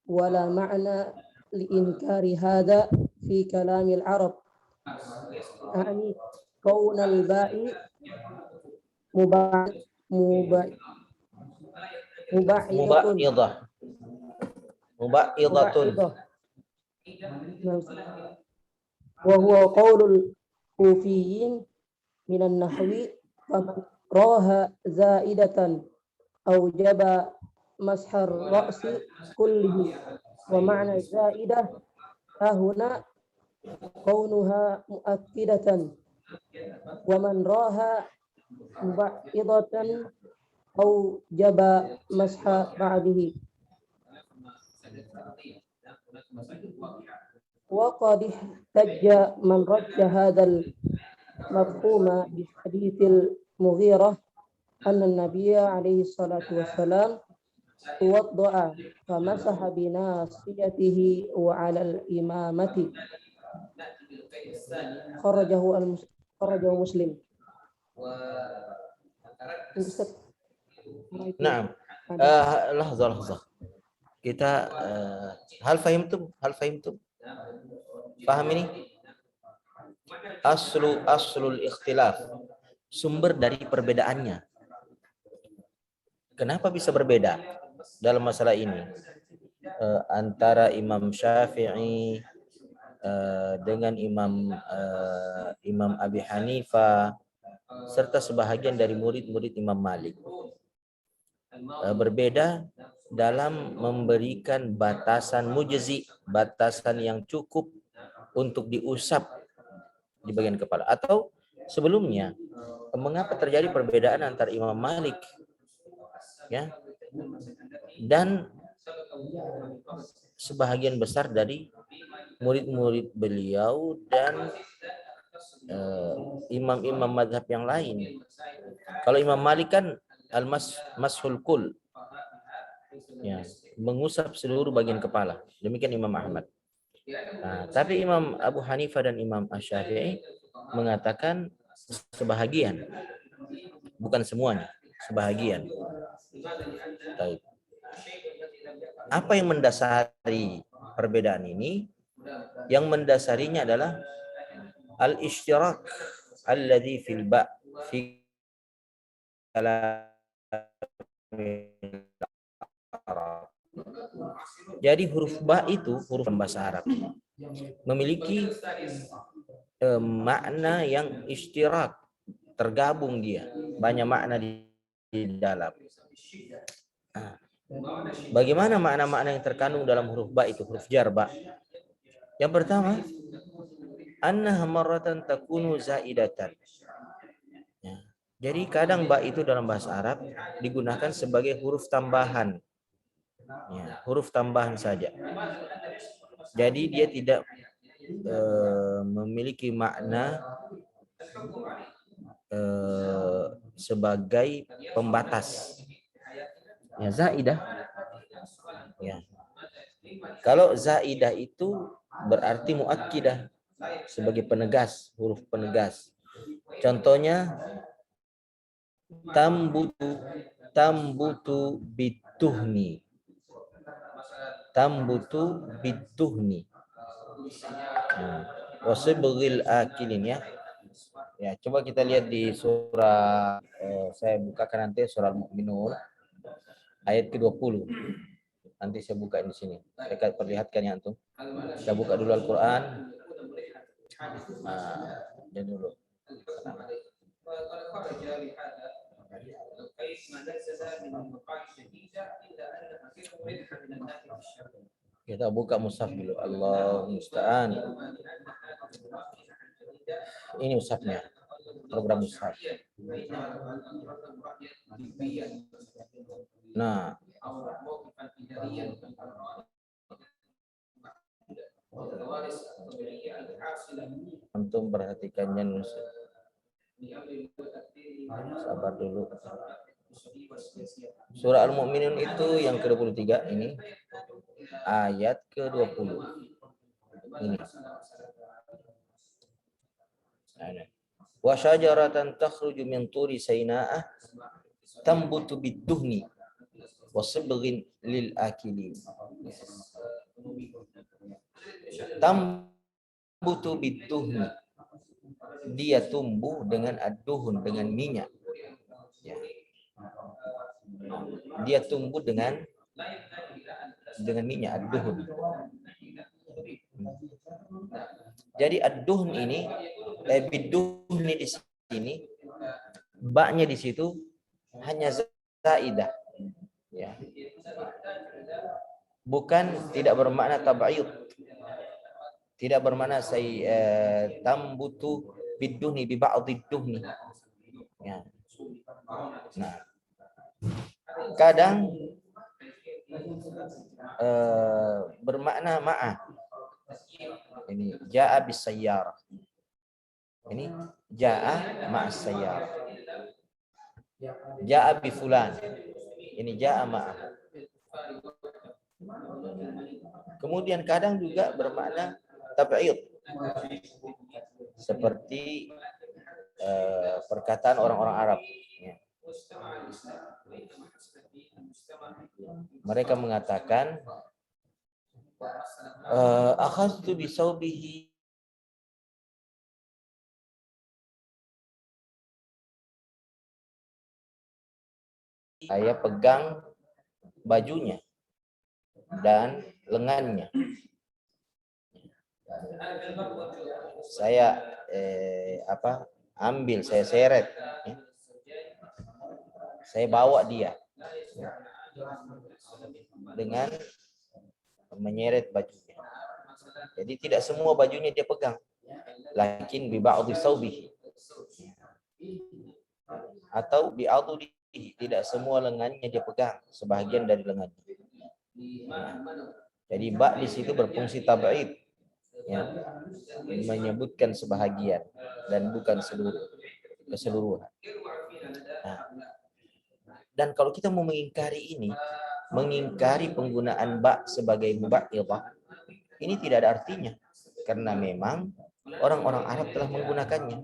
ولا معنى لإنكار هذا في كلام العرب يعني كون الباء مبعدة وهو قول الكوفيين من النحو فمن راها زائدة أوجب مسح الرأس كله ومعنى زائدة هنا كونها مؤكدة ومن راها مبعضة أوجب مسح بعده وقد احتج من رد هذا المفهوم بحديث المغيرة أن النبي عليه الصلاة والسلام توضأ فمسح بناصيته وعلى الإمامة خرجه مسلم. Naam. Lahzah. Kita hal fahimtum? Paham ini? Aslul ikhtilaf. Sumber dari perbedaannya. Kenapa bisa berbeda dalam masalah ini antara Imam Syafi'i dengan Imam Abi Hanifah serta sebahagian dari murid-murid Imam Malik? Berbeda dalam memberikan batasan mujzi, batasan yang cukup untuk diusap di bagian kepala. Atau sebelumnya, mengapa terjadi perbedaan antara Imam Malik ya dan sebahagian besar dari murid-murid beliau dan imam-imam mazhab yang lain? Kalau Imam Malik kan mashul kul, ya, mengusap seluruh bagian kepala. Demikian Imam Ahmad. Nah, tapi Imam Abu Hanifah dan Imam Asy-Syafi'i mengatakan sebahagian, bukan semuanya, sebahagian. Baik. Apa yang mendasari perbedaan ini? Yang mendasarinya adalah al-ishtirak alladzi fil ba fi Jadi huruf ba itu huruf bahasa Arab memiliki makna yang ishtirak, tergabung dia, banyak makna di dalam. Nah, bagaimana makna-makna yang terkandung dalam huruf ba itu, huruf jar ba? Yang pertama, annaha marratan takunu zaidatan. Ya. Jadi kadang ba itu dalam bahasa Arab digunakan sebagai huruf tambahan. Ya, huruf tambahan saja. Jadi dia tidak memiliki makna sebagai pembatas. Ya, zaidah. Ya. Kalau zaidah itu berarti muakkidah, sebagai penegas, huruf penegas. Contohnya tambutu bituhni. Tambutu bituhni. Wasibghil akilin, ya. Ya, coba kita lihat di surah saya bukakan nanti surah Al-Mu'minun ayat ke-20. Nanti saya buka di sini. Saya perlihatkan ya antum. Kita buka dulu Al-Qur'an. Dan dulu. Kita buka mushaf dulu. Allah musta'an. Ini mushafnya. Program mushaf. Nah, antum perhatikannya, sabar dulu. Surah Al-Mu'minun itu yang ke-23 ini, ayat ke-20 ini. Wa syajaratan takhruju min turi Saina'ah tambutu bid-duhni wa sibghin lil akilin. Tambutu bid-duhni, dia tumbuh dengan ad-duhun, dengan minyak. Ya. Dia tumbuh dengan minyak ad-duhun. Jadi ad-duhn ini bid-duhni di sini, baknya di situ hanya zaidah. Ya. Bukan, tidak bermakna tab'id. Tidak bermakna tambutu bid-duhni bi ba'did duhni. Ya. Nah, kadang bermakna ma'a. Ini ja'a bis sayyarah. Ini ja'a ma'as sayyarah. Ja'a bi fulan. Ini ja'a ma'a. Kemudian kadang juga bermakna tab'id. Seperti perkataan orang-orang Arab. Ya. Mereka mengatakan akhadtu bi saubihi, saya pegang bajunya dan lengannya. Saya ambil, saya seret, ya. Saya bawa dia dengan menyeret bajunya. Jadi tidak semua bajunya dia pegang. Lakin bi ba'dhi saubihi. Atau bi adhihi, tidak semua lengannya dia pegang, sebahagian dari lengannya. Jadi ba di situ berfungsi tab'id. Ya, menyebutkan sebahagian dan bukan keseluruhan. Nah, dan kalau kita mau mengingkari ini, mengingkari penggunaan ba sebagai muba'idhah, ini tidak ada artinya, karena memang orang-orang Arab telah menggunakannya.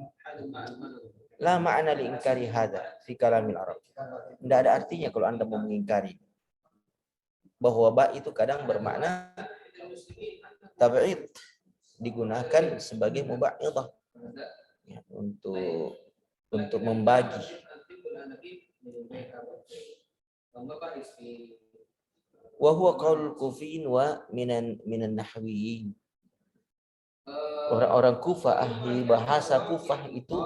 La ma'ana li ingkari hadza fi kalamil Arab. Tidak ada artinya kalau Anda mau mengingkari bahwa ba itu kadang bermakna tab'id, digunakan sebagai muba'idhah, ya, untuk membagi. Wa huwa qaulul kufiyin wa minan nahwiyin. Orang-orang Kufah, ahli bahasa Kufah itu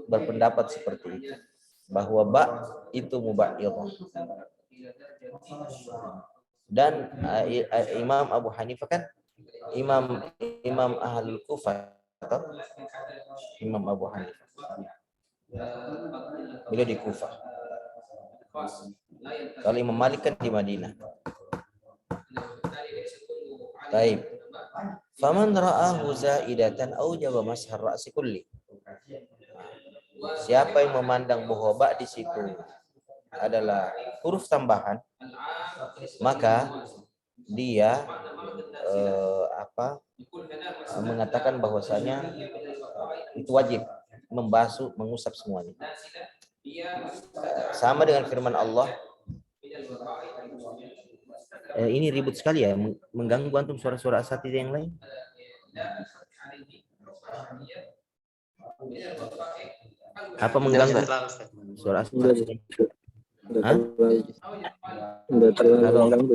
berpendapat seperti itu, bahwa ba itu muba'idhah. Dan Imam Abu Hanifah kan Imam Ahlul Kufah, atau Imam Abu Hanifah, beliau di Kufah. Kalau Imam Malik kan di Madinah. Baik. Faman ra'ahu zaidatan aujaba mashar ra'si kulli. Siapa yang memandang bahwa ba di situ adalah huruf tambahan, maka dia mengatakan bahwasanya itu wajib membasuh, mengusap semuanya. Sama dengan firman Allah. Ini ribut sekali ya, mengganggu antum suara-suara asatidz yang lain. Apa mengganggu suara asatidz? Hah? Enggak terlalu mengganggu.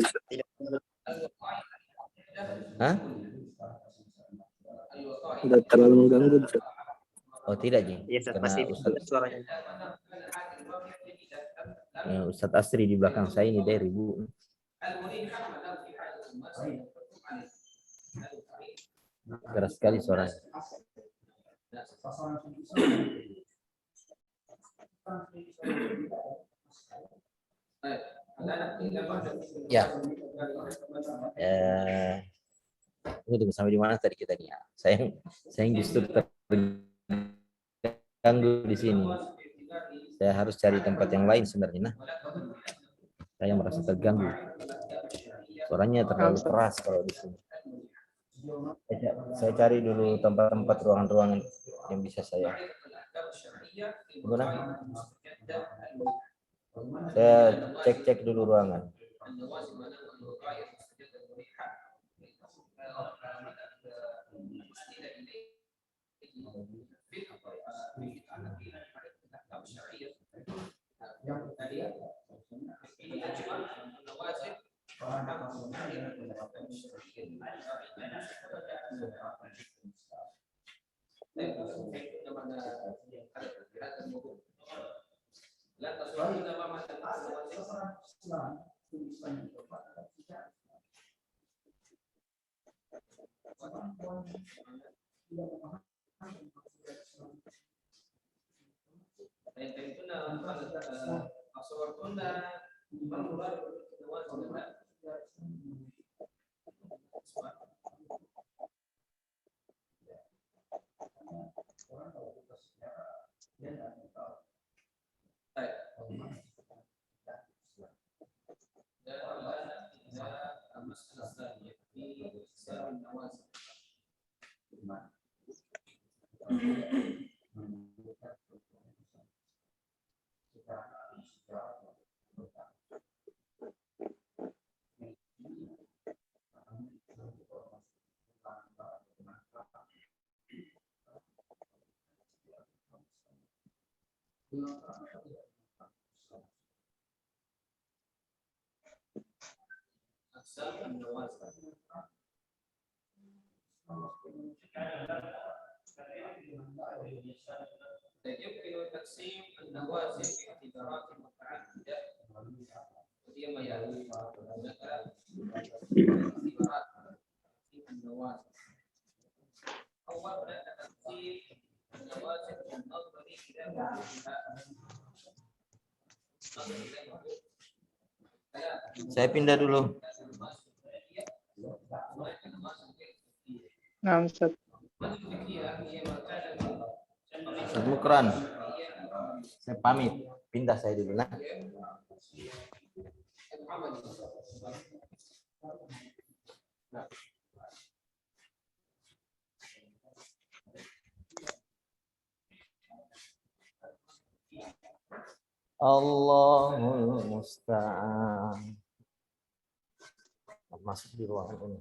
Hah? Enggak terlalu mengganggu. Oh tidak, Jing. Iya, pasti suaranya. Ustadz Asri di belakang saya ini dari ribu. Keras sekali suaranya. Ya. Tunggu sampai di mana tadi kita nih? Saya justru terganggu di sini. Saya harus cari tempat yang lain sebenarnya. Nah, saya merasa terganggu. Suaranya terlalu keras kalau di sini. Saya cari dulu tempat-tempat ruangan-ruangan yang bisa saya. Gimana? Saya cek dulu ruangan. Saya pindah dulu. Nah, Ustaz. Mukran. Saya pamit. Pindah saya dulu. Nah. Allahul musta'an. Masuk di ruangan ini.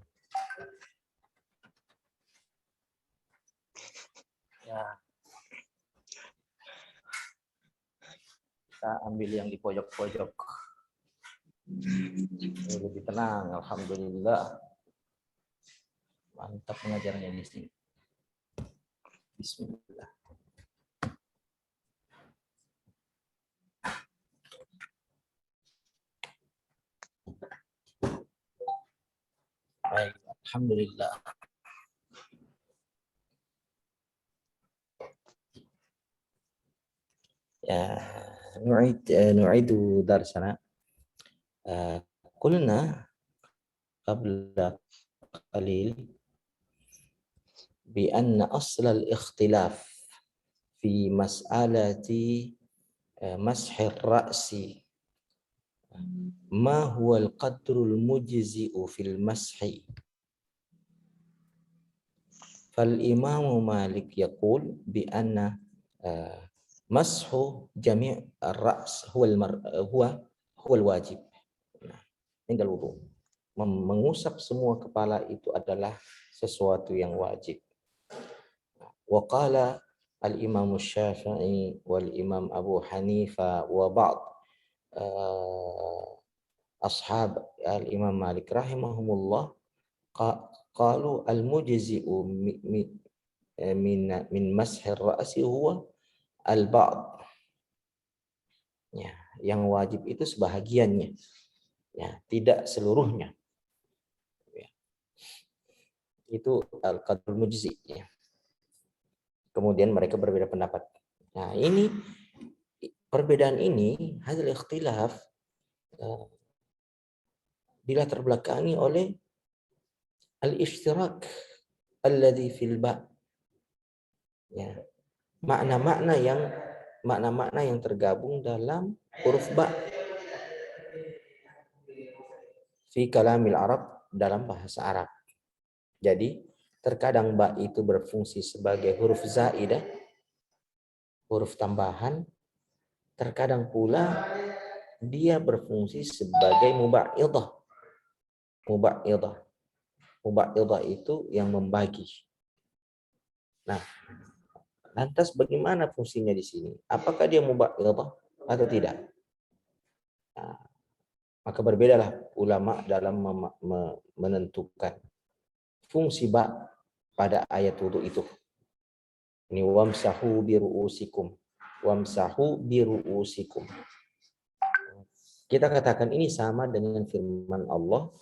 Ya. Kita ambil yang di pojok-pojok. Ini lebih tenang, alhamdulillah. Mantap pengajarannya di sini. Bismillah. Baik, alhamdulillah. Ya, نعيد درسنا. قلنا قبل قليل بأن أصل الاختلاف في مسألة مسح الرأس ما هو القدر المجزئ في المسح. فالإمام مالك يقول بأن مسح جميع الرأس هو الواجib. Tinggal wudu. Mengusap semua kepala itu adalah sesuatu yang wajib. Wa qala al-Imam Syafi'i wal Imam Abu Hanifah wa ba'd ashab al-Imam Malik rahimahumullah qalu al-mujzi'u min mashir ra'si huwa al-ba'd. Ya, yang wajib itu sebahagiannya. Ya, tidak seluruhnya. Ya. Itu al-qadrul mujzi. Ya. Kemudian mereka berbeda pendapat. Nah, ini perbedaan ini hasil ikhtilaf dilatar belakangi oleh al-ishtirak alladhi fil ba. Ya. Makna-makna yang tergabung dalam huruf ba. Fi kalamil Arab, dalam bahasa Arab. Jadi Terkadang ba itu berfungsi sebagai huruf zaidah, huruf tambahan. Terkadang pula dia berfungsi sebagai mubaidah. Mubaidah itu yang membagi. Nah, lantas bagaimana fungsinya di sini? Apakah dia mubaidah atau tidak? Nah, maka berbedalah ulama dalam menentukan fungsi ba pada ayat wudu itu. Ini wamsahu biruusikum. Wamsahu biruusikum. Kita katakan ini sama dengan firman Allah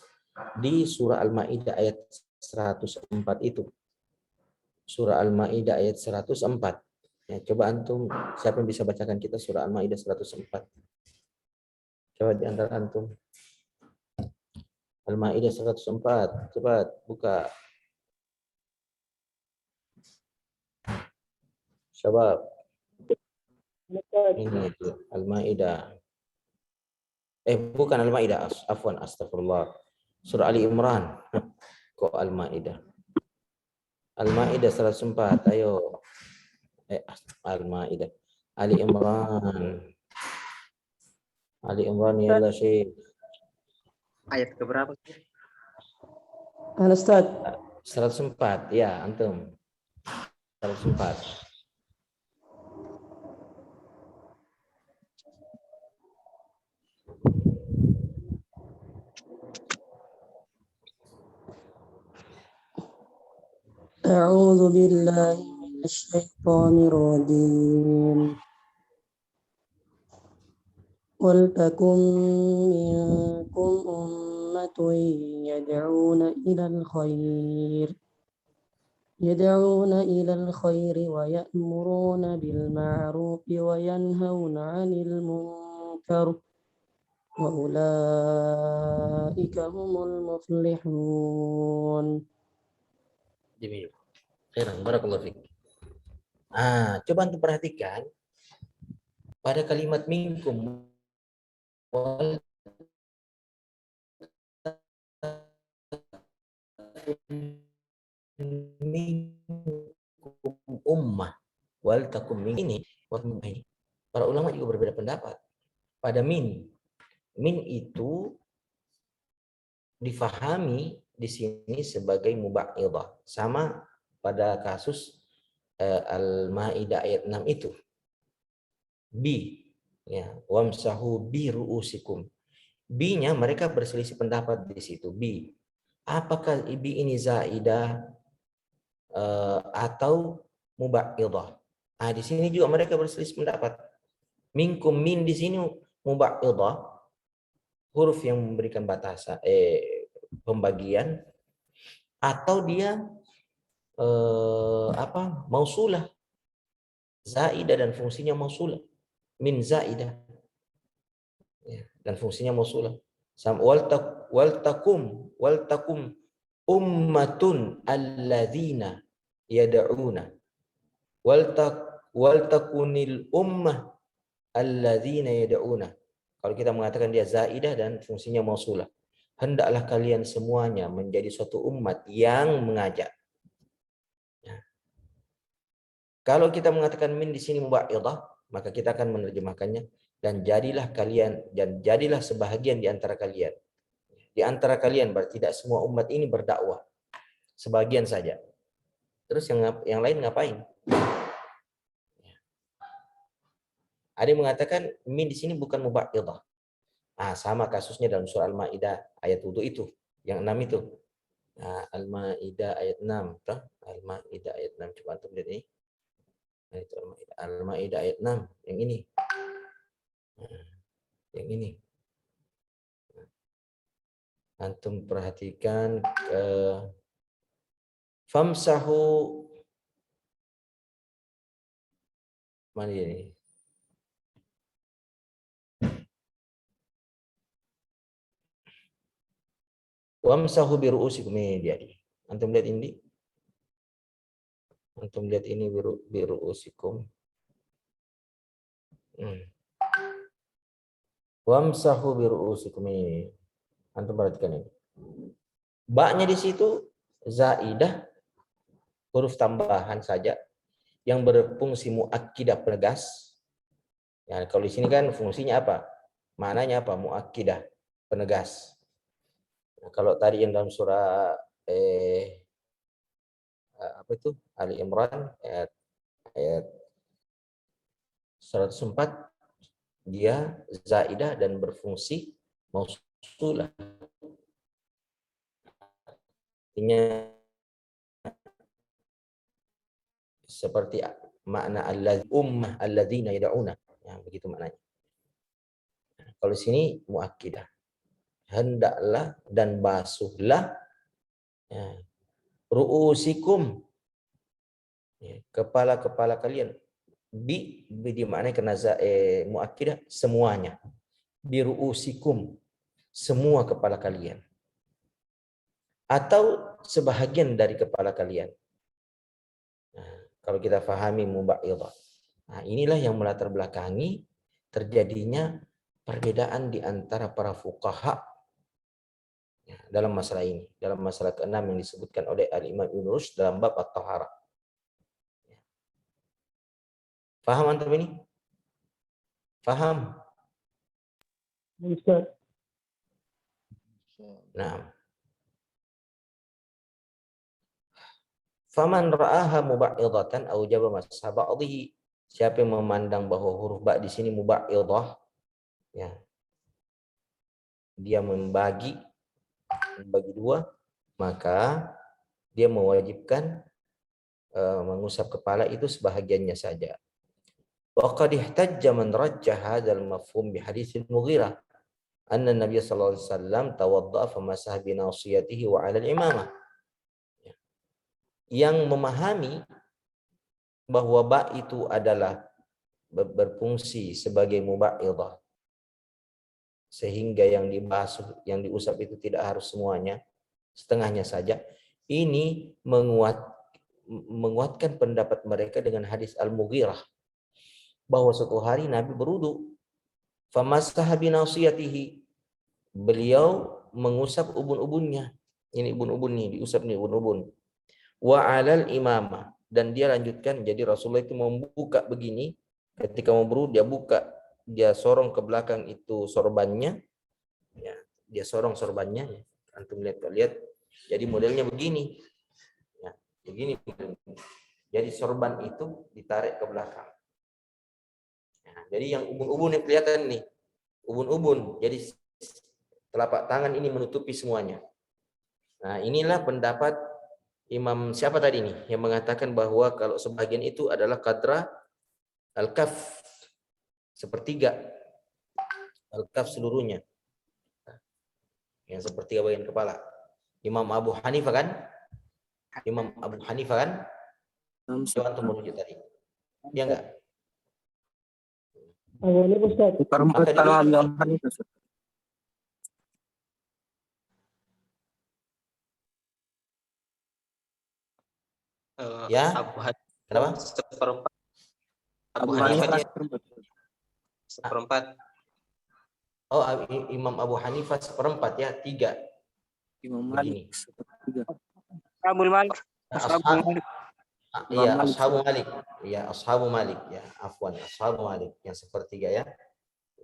di surah Al-Maidah ayat 104 itu. Surah Al-Maidah ayat 104. Ya, coba antum, siapa yang bisa bacakan kita surah Al-Maidah 104? Coba di antara antum. Al-Maidah 104. Coba buka. Syabab. Ini Al-Maidah. Bukan Al-Maidah, afwan, astagfirullah. Surah Ali Imran. Kok Al-Maidah? Al-Maidah 104. Ayo. Al-Maidah. Ali Imran. Ali Imran ya Allah Syekh. Ayat keberapa? Ustaz. 104. Ya, antum. 104. A'udzu billahi minasyaitonir rajim. Wal takum minkum ummatun yad'una ilal khair. يدعون إلى الخير ويأمرون بالمعروف وينهون عن المنكر وأولئك هم المفلحون. Jamil. Khairan, barakallahu fiik. Coba untuk perhatikan pada kalimat minkum wal minkum ummah wal takum min ini. Para ulama juga berbeda pendapat pada min. Min itu difahami di sini sebagai mubaidah, sama pada kasus Al-Maidah ayat 6 itu. Bi, ya, wamsahu bi ruusikum. Bi-nya mereka berselisih pendapat di situ. Bi, apakah bi ini zaidah atau mubaidah? Di sini juga mereka berselisih pendapat. Minkum, min di sini mubaidah, huruf yang memberikan batasan pembagian, atau dia mausulah, zaidah dan fungsinya mausulah, min zaidah, ya, dan fungsinya mausulah. Wal takum ummatun alladzina yad'una wal takunil ummah alladzina yad'una. Kalau kita mengatakan dia zaidah dan fungsinya mausulah, hendaklah kalian semuanya menjadi suatu umat yang mengajak. Ya. Kalau kita mengatakan min di sini mubaidah, maka kita akan menerjemahkannya dan jadilah sebahagian di antara kalian. Di antara kalian berarti tidak semua umat ini berdakwah, sebagian saja. Terus yang lain ngapain? Ada yang mengatakan min di sini bukan mubaidah. Sama kasusnya dalam surah Al-Maidah ayat wudu itu, yang 6 itu. Al-Maidah ayat 6, Al-Maidah ayat 6, coba antum lihat ini. Itu Al-Maidah ayat 6, yang ini. Yang ini. Antum perhatikan famsahu, mana ini? Wamsahu biruusikum, ini dia. Antum lihat ini. Antum lihat ini biruusikum. Wamsahu biruusikum, ini. Antum perhatikan ini. Ba-nya di situ zaidah huruf tambahan saja yang berfungsi muakkidah penegas. Ya, kalau di sini kan fungsinya apa? Maknanya apa? Muakkidah penegas. Nah, kalau tadi yang dalam surah apa itu? Ali Imran ayat 104, dia zaidah dan berfungsi mausulah. Artinya seperti makna ummah alladzina yad'una. Ya, begitu maknanya. Kalau di sini muakkidah. Hendaklah dan basuhlah ya, ru'usikum, ya, kepala-kepala kalian. Bi dimaknai karena muakkidah semuanya. Bi ru'usikum, semua kepala kalian. Atau sebahagian dari kepala kalian. Nah, kalau kita fahami mubaidah. Nah, inilah yang melatar belakangi terjadinya perbedaan di antara para fuqaha ya, dalam masalah ini, dalam masalah ke-6 yang disebutkan oleh Al-Imam Ibnu Rushd dalam bab At-Taharah. Faham antum ini? Faham? Ustaz. Nah. Faman ra'aha muba'idatan aujaba masha ba'dhihi. Siapa yang memandang bahwa huruf ba di sini muba'idah, ya. Dia membagi dua, maka dia mewajibkan mengusap kepala itu sebahagiannya saja. Wa qad ihtajja man rajjaha hadzal mafhum bi haditsil Mughirah anna Nabiy sallallahu alaihi wasallam tawadda'a famasaha bi nasiyatihi wa 'ala al-imamah. Yang memahami bahwa ba itu adalah berfungsi sebagai mubaidah, sehingga yang dibasuh, yang diusap itu tidak harus semuanya, setengahnya saja. Ini menguatkan pendapat mereka dengan hadis Al-Mughirah bahwa suatu hari Nabi berwudu, famasaha binasiyatihi, beliau mengusap ubun-ubunnya. Ini ubun-ubun nih, diusap nih ubun-ubun. Wa 'alal imamah, dan dia lanjutkan, jadi Rasulullah itu membuka begini, ketika mau berwudu dia buka, dia sorong ke belakang itu sorbannya, ya, dia sorong sorbannya, ya. Antum lihat, jadi modelnya begini, ya, begini. Jadi sorban itu ditarik ke belakang. Ya, jadi yang ubun-ubun yang kelihatan nih, ubun-ubun, jadi telapak tangan ini menutupi semuanya. Nah, inilah pendapat Imam siapa tadi nih yang mengatakan bahwa kalau sebagian itu adalah qadra al-kaf, sepertiga al-kaf seluruhnya, yang sepertiga bagian kepala. Imam Abu Hanifah kan? Imam Abu Hanifah kan? Coba antum merujuk tadi. Dia enggak? Awalnya Ustaz. Seperempat kalau Abu Hanifah. Ya? Abu Hanifah Kenapa? seperempat. Abu Hanifah seperempat. Oh, Imam Abu Hanifah seperempat ya, 3. Imam Malik sepertiga. Ashabul Malik. Ashabul Malik. Iya, Ashabu Malik. Iya, Ashabu Malik ya. Afwan, Ashabu Malik yang sepertiga ya.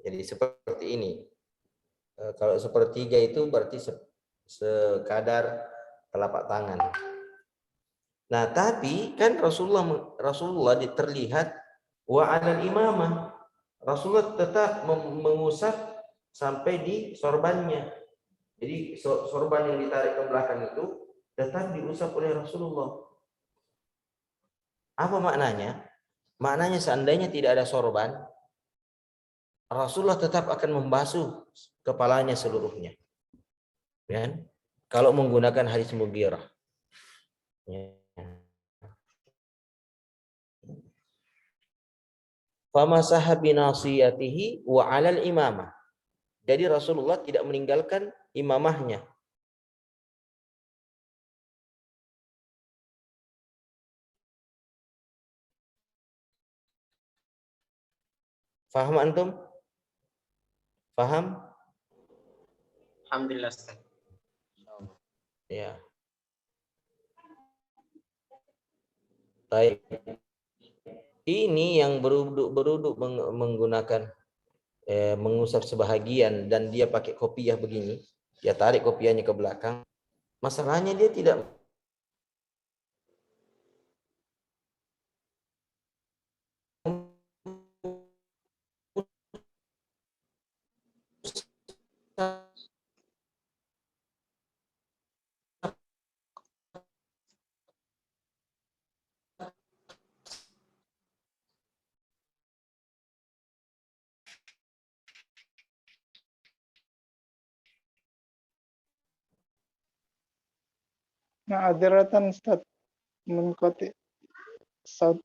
Jadi seperti ini. Kalau sepertiga itu berarti sekadar telapak tangan. Nah, tapi kan Rasulullah terlihat wa 'alal imamah. Rasulullah tetap mengusap sampai di sorbannya. Jadi sorban yang ditarik ke belakang itu tetap diusap oleh Rasulullah. Apa maknanya? Maknanya seandainya tidak ada sorban, Rasulullah tetap akan membasuh kepalanya seluruhnya. Ya? Kalau menggunakan hadis Mughirah. Ya. Famasaha binasiyatihi wa 'alal imamah. Jadi Rasulullah tidak meninggalkan imamahnya. Faham antum? Faham? Alhamdulillah, Ustaz. Ya. Baik. Ini yang beruduk menggunakan mengusap sebahagian dan dia pakai kopiah begini, dia tarik kopiahnya ke belakang. Masalahnya dia tidak Ma'adziratan Ustaz, munqati saut.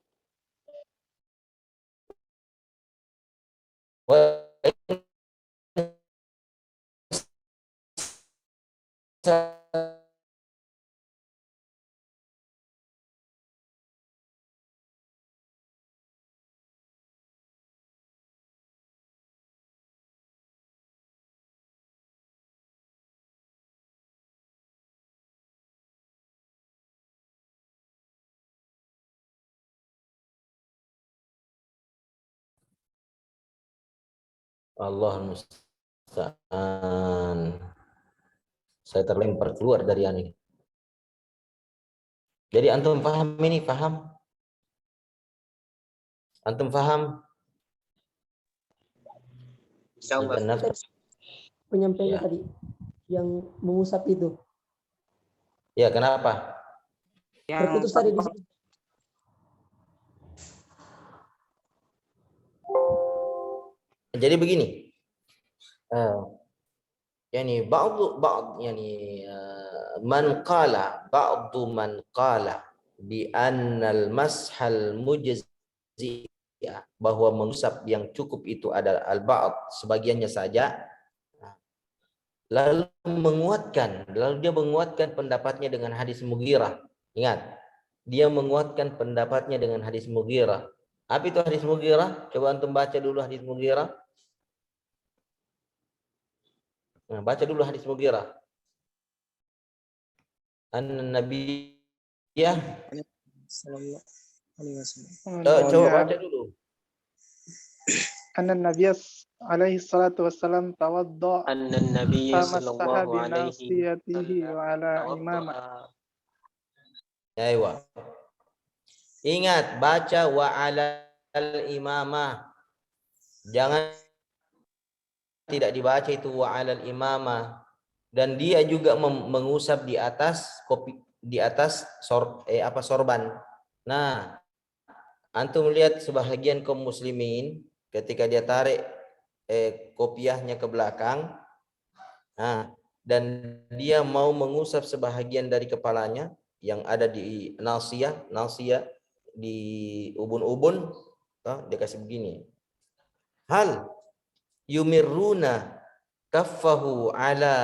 Allah musta'an. Saya terlempar keluar dari ini. Jadi antum paham ini, paham? Antum paham? Penyampaiannya Ya. tadi yang mengusap itu. Ya, kenapa? Terputus tadi di situ. Jadi begini. Yani man qala bi annal mashal mujzi, bahwa mengusap yang cukup itu adalah al-ba'd, sebagiannya saja. Lalu dia menguatkan pendapatnya dengan hadis Mughirah. Ingat, dia menguatkan pendapatnya dengan hadis Mughirah. Apa itu hadis Mughirah? Coba antum baca dulu hadis Mughirah. Nah, baca dulu hadis Mughirah. An-Nabi ya. Coba baca dulu. Anna Nabiy alaihi salatu wassalam tawadda Annan Nabiy sallallahu famassaha alaihi binasiyatihi wa ala imamah. Aywa. Ingat, baca wa alal imamah. Jangan tidak dibaca itu wa alal imamah. Dan dia juga mengusap di atas sorban. Nah, antum lihat sebahagian kaum muslimin ketika dia tarik kopiahnya ke belakang, nah, dan dia mau mengusap sebahagian dari kepalanya yang ada di nasiyah di ubun-ubun, dia kasih begini. Hal yumirruna kaffahu ala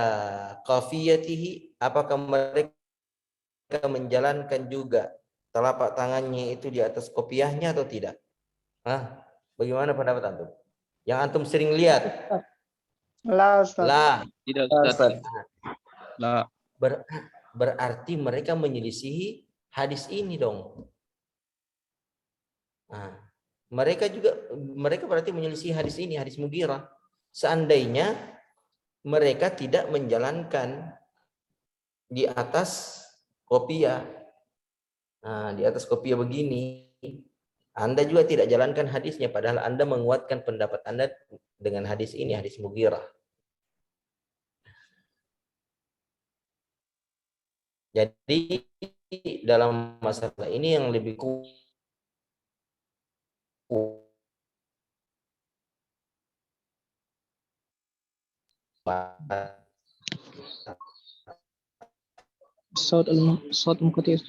qafiyatihi, apakah mereka menjalankan juga telapak tangannya itu di atas kopiahnya atau tidak? Bagaimana pendapat antum? Yang antum sering lihat? La. Tidak, Ustaz. La. Berarti mereka menyelisihi hadis ini dong. Nah, mereka berarti menyelisih hadis ini, hadis Mughirah. Seandainya mereka tidak menjalankan di atas kopiah. Nah, di atas kopiah begini, Anda juga tidak jalankan hadisnya, padahal Anda menguatkan pendapat Anda dengan hadis ini, hadis Mughirah. Jadi dalam masalah ini yang lebih kuat صوت منقطع.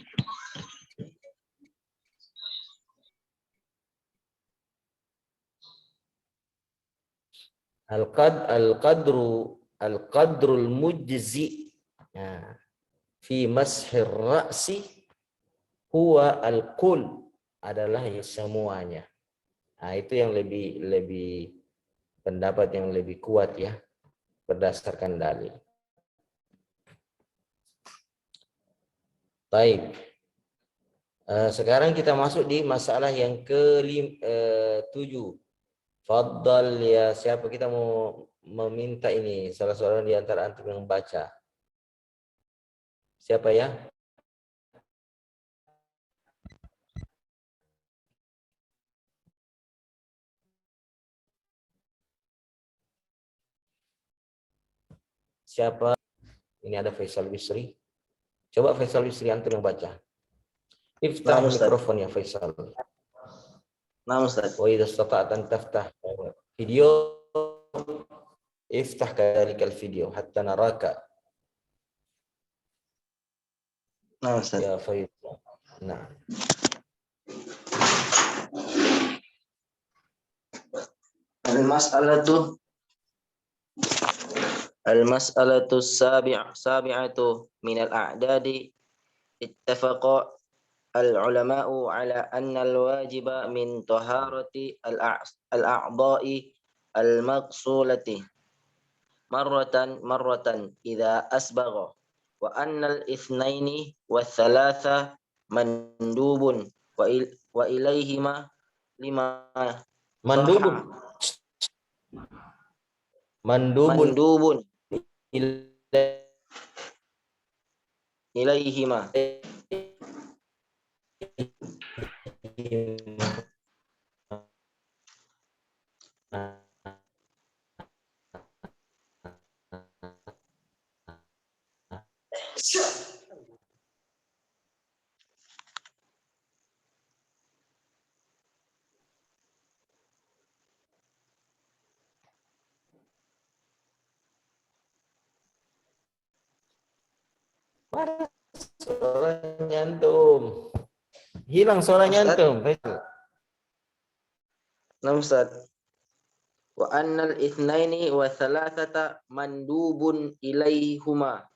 al-qadrul mujzi fi mashir ra'si huwa al-kul, adalah semuanya. Nah, itu yang lebih pendapat yang lebih kuat ya, berdasarkan dalil. Baik. Sekarang kita masuk di masalah yang ke-7. Faddal ya, siapa kita mau meminta ini salah seorang di antara antum yang baca. Siapa ya? Siapa? Ini ada Faisal Bisri. Coba Faisal Bisri antum yang baca. Iftah mikrofon ya Faisal. Nah, Ustaz. Wa idza istata'ta taftah video iftah kadzalikal video hatta naraka. Nah, Ustaz. Ya Faisal. Nah. Al-mas'alatu sabi'atu min al-a'dadi ittafaqa al-ulama'u ala anna al-wajiba min taharati al-a'dha'i al-maqsulati marratan idza asbagha wa anna al-ithnaini wa thalatha mandubun wa ilaihima lima mandubun ilaihima Suaranya antum. Hilang suaranya antum. Nah, Ustaz. Wa annal ithnaini wa thalathata mandubun ilaihuma.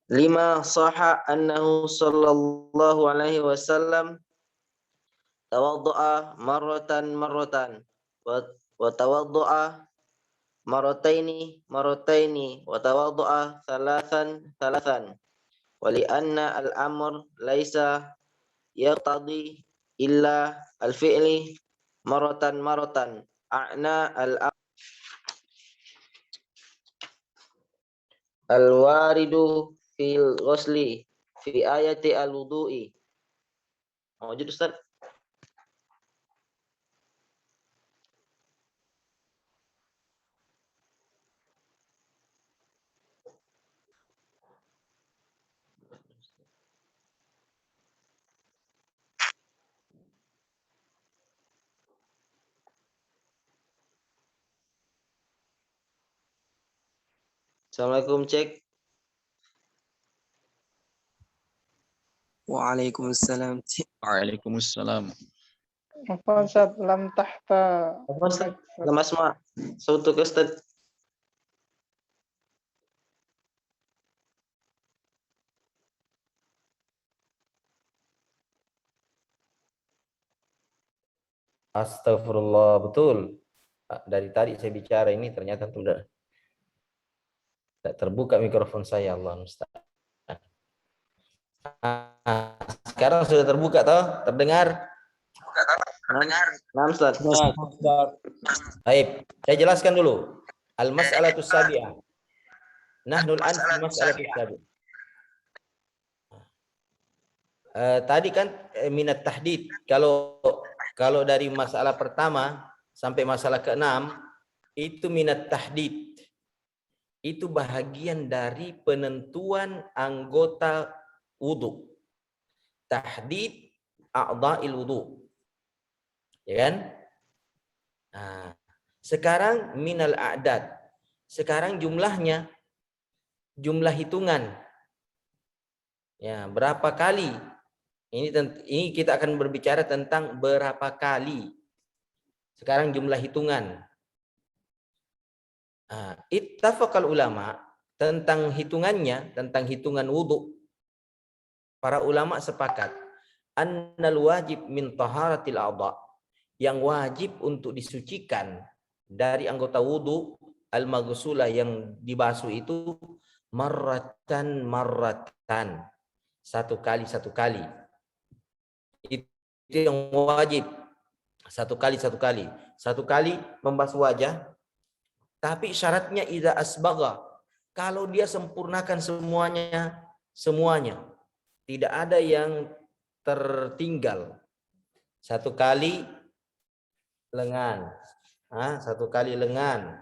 Lima sahha annahu sallallahu alaihi wasallam tawaddu'a marratan wa tawaddu'a marrataini wa tawaddu'a thalathan wa li anna al-amr laisa yaqtadi illa al-fi'li marratan a'na al-waridu fil ghusli fi ayati al-wudu'i. Wujud Ustaz. Assalamualaikum, cek. Waalaikumsalam. Waalaikumsalam. Apa Ustaz? Lam tahta. Apa Ustaz? Lam asma. Sautuk Ustaz. Astagfirullah, betul. Dari tadi saya bicara ini ternyata sudah tidak terbuka mikrofon saya, Allah musta'an. Sekarang sudah terbuka toh? Terdengar? Nah, Ustaz. Baik, saya jelaskan dulu. Al-mas'alatu sabi'ah. Nahnul an fi mas'alatu sabi'ah. Tadi kan minat tahdid. Kalau dari masalah pertama sampai masalah ke-6 itu minat tahdid. Itu bahagian dari penentuan anggota wudu. Tahdid a'dha'il wudu. Ya kan? Nah, sekarang minal a'dad. Sekarang jumlahnya, jumlah hitungan. Ya, berapa kali? Ini kita akan berbicara tentang berapa kali. Sekarang jumlah hitungan. Ittafaqal ulama tentang hitungannya, tentang hitungan wudu. Para ulama sepakat annal wajib min taharatil a'dha, yang wajib untuk disucikan dari anggota wudu al-maghsulah yang dibasuh itu marratan, satu kali. Itu yang wajib. Satu kali membasuh wajah. Tapi syaratnya idza asbagha, kalau dia sempurnakan semuanya. Tidak ada yang tertinggal. Satu kali lengan. Satu kali lengan.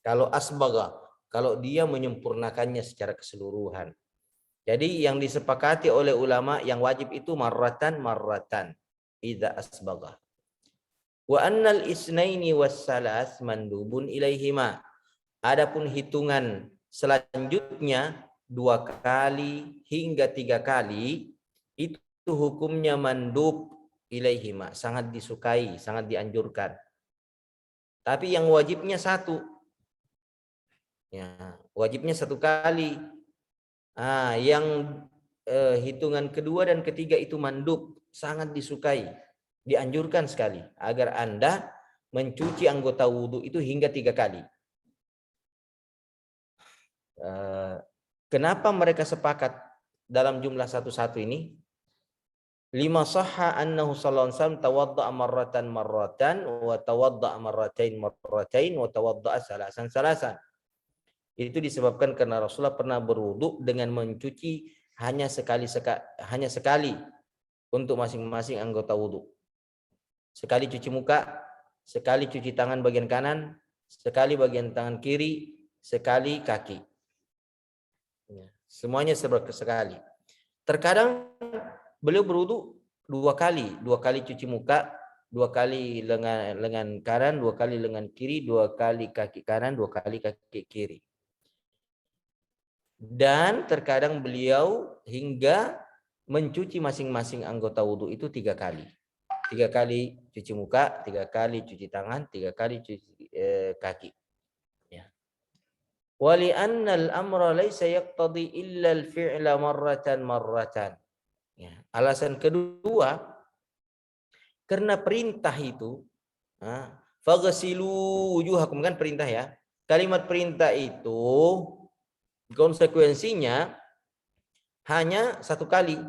Kalau asbagha, kalau dia menyempurnakannya secara keseluruhan. Jadi yang disepakati oleh ulama yang wajib itu marratan idza asbagha. Wa annal isnaini wassalas mandubun ilaihima. Adapun hitungan selanjutnya 2 kali hingga 3 kali itu hukumnya mandub ilaihima, sangat disukai, sangat dianjurkan. Tapi yang wajibnya 1. Ya, wajibnya 1 kali. Yang hitungan kedua dan ketiga itu mandub, sangat disukai, dianjurkan sekali agar Anda mencuci anggota wudhu itu hingga 3 kali. Kenapa mereka sepakat dalam jumlah 1 ini? Lima sahha annahu sallallahu alaihi wasallam tawadda'a marratan wa tawadda'a marratain wa tawadda'a salasan. Itu disebabkan karena Rasulullah pernah berwudu dengan mencuci hanya sekali untuk masing-masing anggota wudu. Sekali cuci muka, sekali cuci tangan bagian kanan, sekali bagian tangan kiri, sekali kaki. Semuanya sekali. Terkadang beliau berwudu 2 kali cuci muka, 2 kali lengan kanan, 2 kali lengan kiri, 2 kali kaki kanan, 2 kali kaki kiri. Dan terkadang beliau hingga mencuci masing-masing anggota wudu itu 3 kali. 3 kali cuci muka, 3 kali cuci tangan, 3 kali cuci kaki. Ya. Wali annal amra laysa yaqtadi illa al-fi'la marratan. Ya. Alasan kedua, karena perintah itu faghsilu wujuhakum, kan perintah ya. Kalimat perintah itu konsekuensinya hanya 1 kali.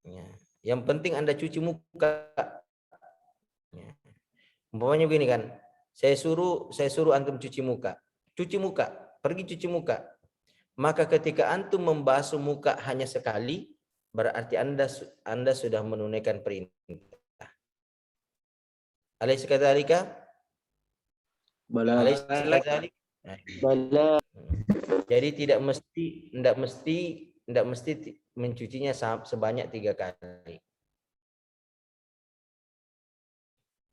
Ya. Yang penting Anda cuci muka. Ya. Umpamanya begini kan, saya suruh antum cuci muka, pergi cuci muka. Maka ketika antum membasuh muka hanya sekali, berarti Anda sudah menunaikan perintah. Alaysa kadzalika? Bala. Alaysa kadzalika? Bala. Jadi tidak mesti mencucinya sebanyak 3 kali.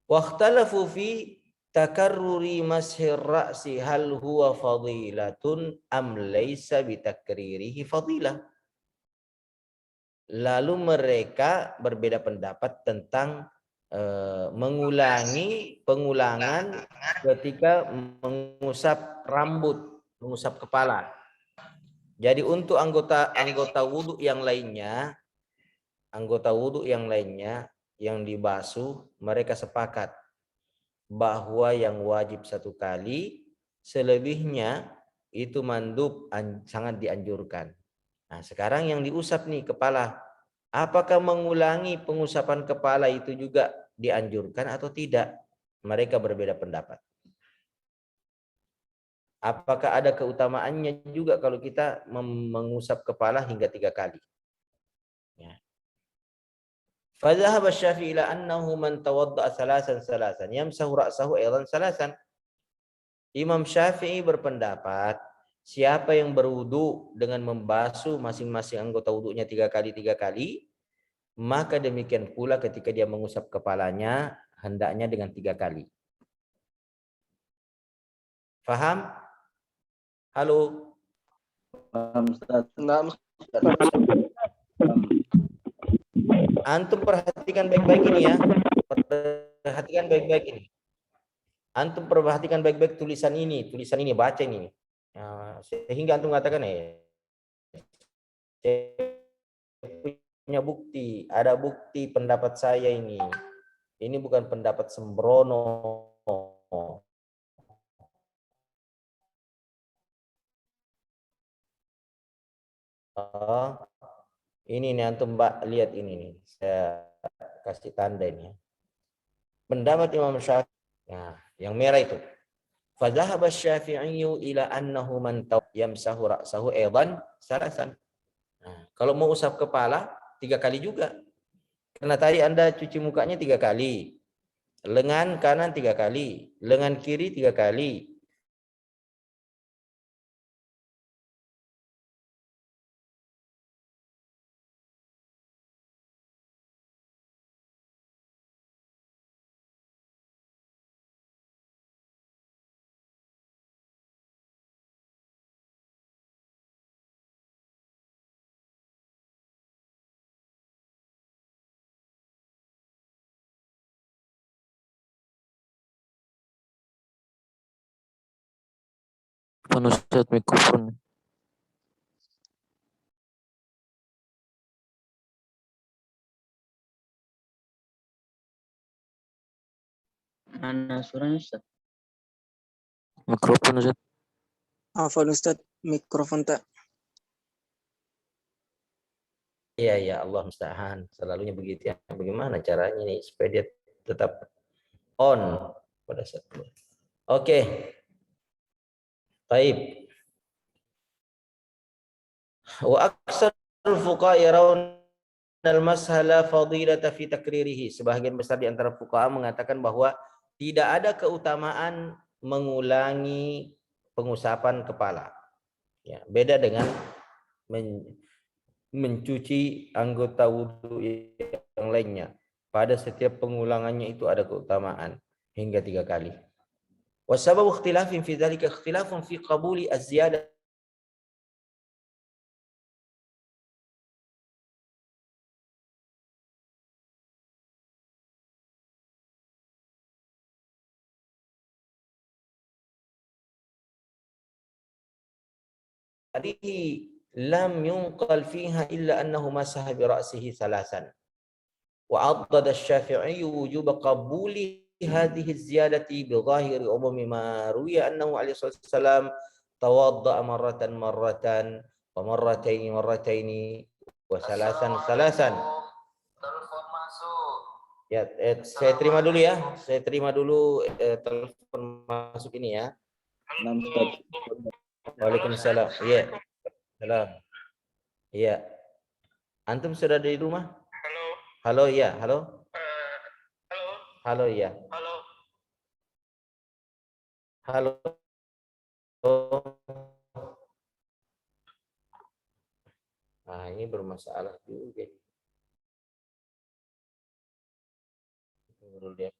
Waqtalafu fi takarruri mashir ra'si hal huwa fadilatun am laysa bitakririhi fadilah. Lalu mereka berbeda pendapat tentang pengulangan ketika mengusap rambut, mengusap kepala. Jadi untuk anggota wudu yang lainnya, yang dibasuh, mereka sepakat bahwa yang wajib 1 kali, selebihnya itu mandub, sangat dianjurkan. Nah, sekarang yang diusap nih kepala, apakah mengulangi pengusapan kepala itu juga dianjurkan atau tidak? Mereka berbeda pendapat. Apakah ada keutamaannya juga kalau kita mengusap kepala hingga 3 kali? Ya. Fadhahaba Syafi'i ila annahu man tawadda'a salasan yamsahu ra'sahu aidan salasan. Imam Syafi'i berpendapat siapa yang berwudu dengan membasuh masing-masing anggota wudunya 3 kali, maka demikian pula ketika dia mengusap kepalanya hendaknya dengan 3 kali. Faham? Halo? Antum perhatikan baik-baik ini ya. Antum perhatikan baik-baik tulisan ini, baca ini. Sehingga antum mengatakan punya bukti, ada bukti pendapat saya ini. Ini bukan pendapat sembrono. Oh, ini nih antum Mbak lihat ini nih. Saya kasih tanda ini. Pendapat Imam Syafi'i. Nah, yang merah itu. Fadhahaba Syafi'i ila annahu man yamsahu ra'sahu aidan salasan. Nah, kalau mau usap kepala 3 kali juga. Karena tadi Anda cuci mukanya 3 kali. Lengan kanan 3 kali, lengan kiri 3 kali. Ustaz mikrofon. Mana suaranya Ustaz? Mikrofon Ustaz. Afwan Ustaz, mikrofon tak. Iya, ya Allah musta'an. Selalunya begitu ya. Bagaimana caranya nih supaya dia tetap on pada saat itu. Oke. Baik. Wa aksarul fuqaha yarawna al-mashala fadilata fi takririhi. Sebahagian besar di antara fuqaha mengatakan bahwa tidak ada keutamaan mengulangi pengusapan kepala. Ya, beda dengan mencuci anggota wudhu yang lainnya. Pada setiap pengulangannya itu ada keutamaan hingga 3 kali. Wasabab ikhtilafin fi dzalika ikhtilafun fi qabuli az-ziyadah lam yunqal fiha illa annahu masaha bi ra'sihi salasan. وعضد الشافعي وجوب قبول هذه الزيادة بظاهر عموم ما روي أنه عليه الصلاة والسلام توضأ مرة ومرتين وثلاثا. Ya, saya terima dulu ya. Saya terima dulu telepon masuk ini ya. Waalaikumsalam. Iya. Salam. Iya. Antum sudah di rumah? Halo, ya, halo. Halo, ya. Halo. Nah, ini bermasalah juga. Dulu dia.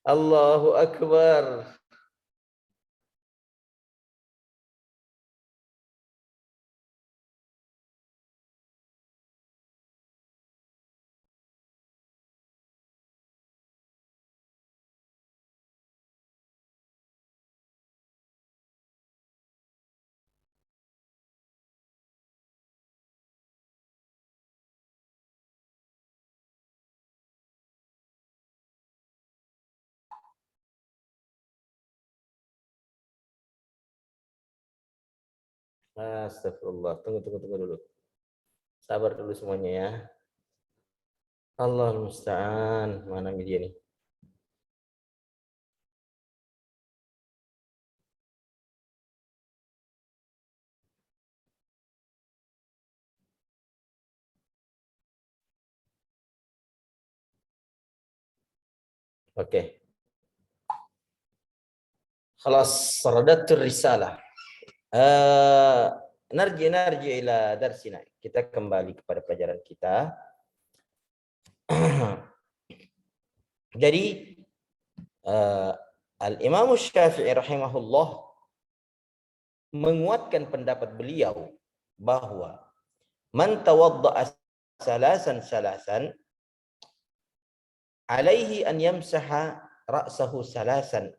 Allahu Akbar. Astagfirullah. Tunggu dulu. Sabar dulu semuanya ya. Allah musta'an. Mana media nih? Oke. Khalas saradatur risalah. Narji ila darsina. Kita kembali kepada pelajaran kita. Jadi Al-Imam Syafi'i rahimahullah menguatkan pendapat beliau bahwa man tawadda'a salasan alaihi an yamsaha ra'sahu salasan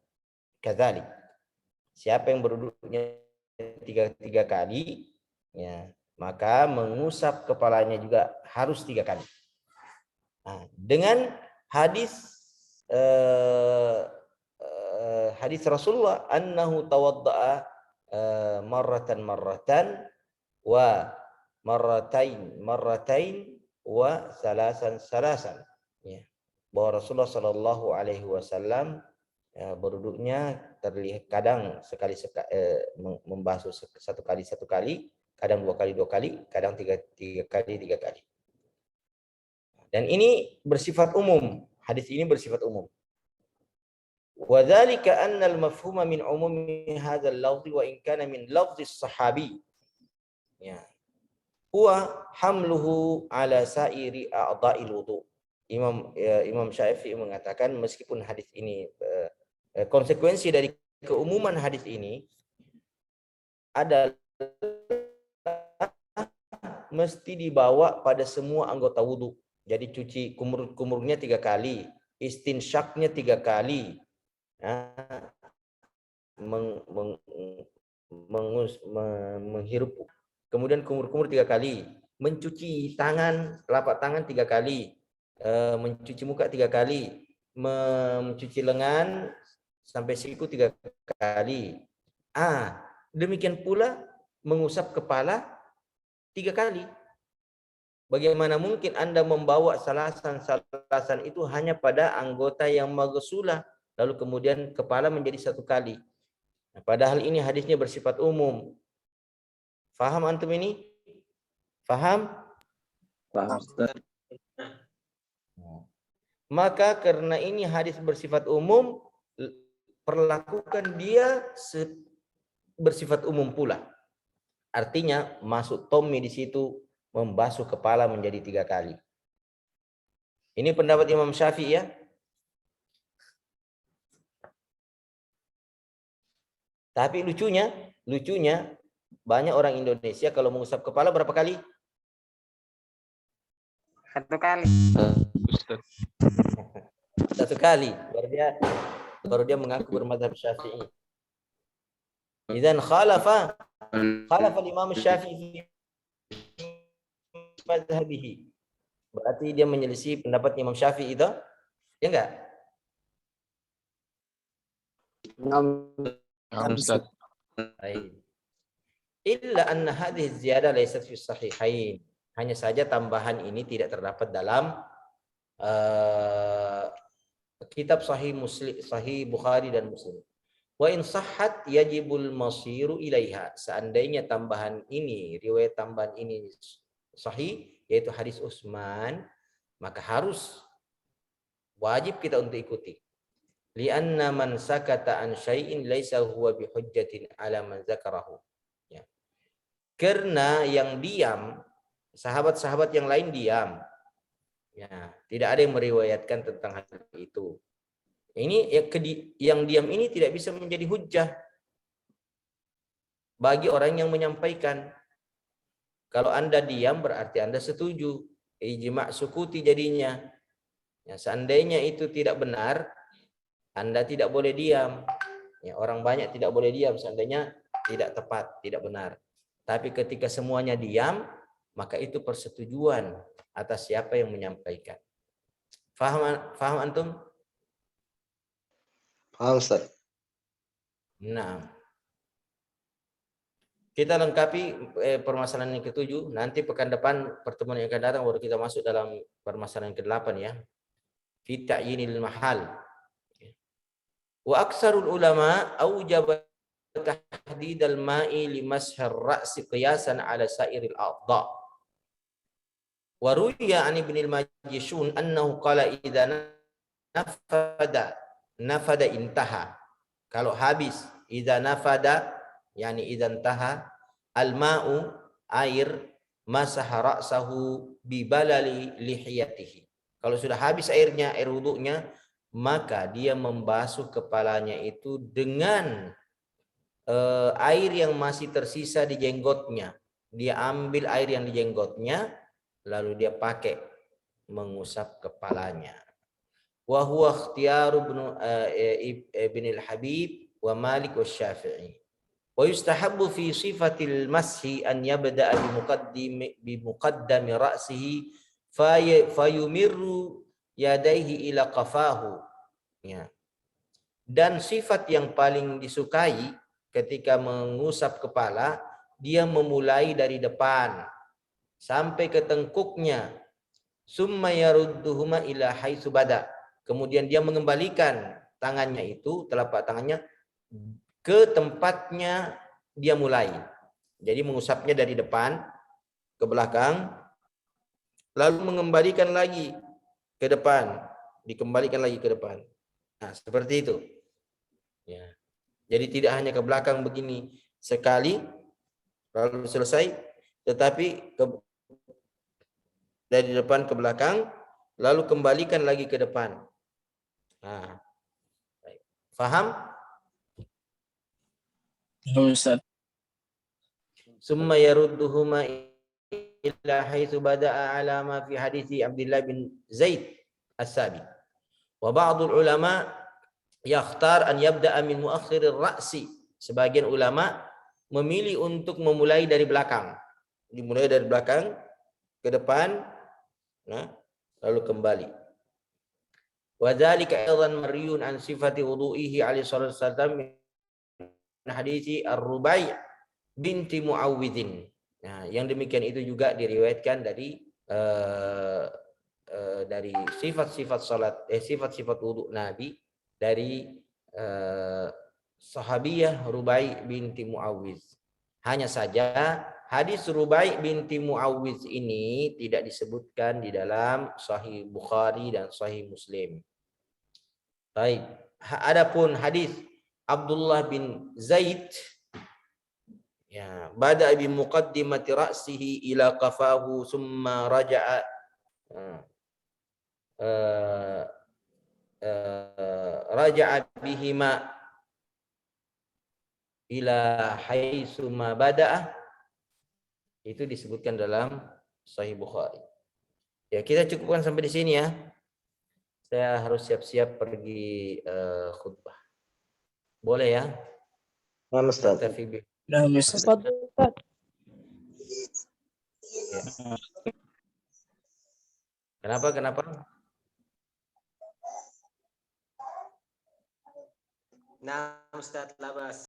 kadzalik. Siapa yang berwuduknya tiga kali, ya, maka mengusap kepalanya juga harus 3 kali. Nah, dengan hadis hadis Rasulullah annahu tawadda'a marratan wa marratain wa salasan, ya, bahwa Rasulullah Shallallahu Alaihi Wasallam berwuduknya terlihat kadang membasuh 1 kali, kadang 2 kali, kadang 3 kali. Dan ini bersifat umum, hadis ini bersifat umum. Wa dzalika anna al-mafhuma min umumi hadzal lafzi wa in kana min lafzi sahabi, ya, huwa hamluhu ala sa'iri a'dha'il wudu. Imam Syafi'i mengatakan meskipun hadis ini konsekuensi dari keumuman hadis ini adalah mesti dibawa pada semua anggota wudu. Jadi cuci kumurnya 3 kali, istinsyaknya 3 kali, menghirup, kemudian kumur 3 kali, mencuci tangan, telapak tangan 3 kali, mencuci muka 3 kali, mencuci lengan sampai siku 3 kali. Demikian pula mengusap kepala 3 kali. Bagaimana mungkin Anda membawa salasan itu hanya pada anggota yang maghsulah, lalu kemudian kepala menjadi 1 kali. Nah, padahal ini hadisnya bersifat umum. Faham antum ini? Faham? Paham, Ustaz. Maka karena ini hadis bersifat umum, perlakukan dia bersifat umum pula. Artinya masuk tommi di situ, membasuh kepala menjadi 3 kali. Ini pendapat Imam Syafi'i, ya. Tapi lucunya banyak orang Indonesia kalau mengusap kepala berapa kali? 1 kali. Ustaz. 1 kali. Baru dia mengaku bermadzhab Syafi'i. Idzan khalafa Imam Syafi'i mazhabihi. Berarti dia menyelisih pendapat Imam Syafi'i itu, ya enggak? Ustaz. Illa anna hadhihi ziyadah laysat fi sahihain. Hanya saja tambahan ini tidak terdapat dalam kitab Sahih Bukhari dan Muslim. Wa in sahhat yajibul masiru ilaiha. Seandainya tambahan ini, riwayat tambahan ini sahih, yaitu hadis Utsman, maka harus wajib kita untuk ikuti. Lianna man sakata an syai'in laisa huwa bihujjatin ala man zakarahu. Ya. Karena yang diam, sahabat-sahabat yang lain diam. Ya, tidak ada yang meriwayatkan tentang hal itu. Ini yang diam ini tidak bisa menjadi hujjah bagi orang yang menyampaikan. Kalau Anda diam berarti Anda setuju. Ijma' sukuti jadinya. Ya, seandainya itu tidak benar, Anda tidak boleh diam. Ya, orang banyak tidak boleh diam seandainya tidak tepat, tidak benar. Tapi ketika semuanya diam, maka itu persetujuan atas siapa yang menyampaikan. Faham antum? Paham, Ustaz. Nah, kita lengkapi permasalahan yang ke-7. Nanti pekan depan, pertemuan yang akan datang, baru kita masuk dalam permasalahan ke-8, ya. Fi ta'yinil mahal. Wa aksarul ulama aujaba tahdidal ma'i li mashar ra'si qiyasan ala sairil a'dha. Wa ruwiya an Ibnil Majishun annahu qala idza nafada intaha. Kalau habis, idza nafada yani idzan taha al-ma'u, air, masaha ra'sahu bi balali lihiyatihi. Kalau sudah habis airnya, air wudunya, maka dia membasuh kepalanya itu dengan air yang masih tersisa di jenggotnya. Dia ambil air yang di jenggotnya, lalu dia pakai mengusap kepalanya. Wa huwa ikhtiyaru ibn al-Habib wa Malik wa Syafi'i. Wa yustahabbu fi sifatil mashi an yabda'a bi muqaddami ra'sihi fayumirru yadaihi ila qafahu. Ya. Dan sifat yang paling disukai ketika mengusap kepala, dia memulai dari depan sampai ke tengkuknya. Summa yarudduhuma ila haitsu bada. Kemudian dia mengembalikan tangannya itu, telapak tangannya ke tempatnya dia mulai. Jadi mengusapnya dari depan ke belakang, lalu mengembalikan lagi ke depan, dikembalikan lagi ke depan. Nah, seperti itu. Ya. Jadi tidak hanya ke belakang begini sekali, lalu selesai, tetapi dari depan ke belakang, lalu kembalikan lagi ke depan. Nah, faham? Ustaz. Summa yarudduhuma ila haitsu bada'a ala ma fi hadithi Abdullah bin Zaid as-Sabi. Wa ba'dul ulama yakhtar an yabda'a min muakhirir ra'si. Sebagian ulama memilih untuk memulai dari belakang. Dimulai dari belakang ke depan, nah, lalu kembali. Wa dzalika aidan mariyun an sifati wudu'ihi alaihi salatu wasallam min hadithi Ar-Rubai' binti Muawwidzin. Nah, yang demikian itu juga diriwayatkan dari sifat-sifat salat, sifat-sifat wudu Nabi dari sahabiyah Rubai' binti Muawwidz. Hanya saja hadis Rubai' binti Muawwidz ini tidak disebutkan di dalam Sahih Bukhari dan Sahih Muslim. Baik, adapun hadis Abdullah bin Zaid, ya, bada bi muqaddimati ra'sihi ila qafahu summa raja'a raja'a bihima ila haitsu ma bada'a, itu disebutkan dalam Sahih Bukhari. Ya, kita cukupkan sampai di sini ya. Saya harus siap-siap pergi khutbah. Boleh ya? Nah, Ustaz. Nah, Ustaz. Ustaz, Ustaz. Ya. Kenapa? Nah, Ustaz Labas.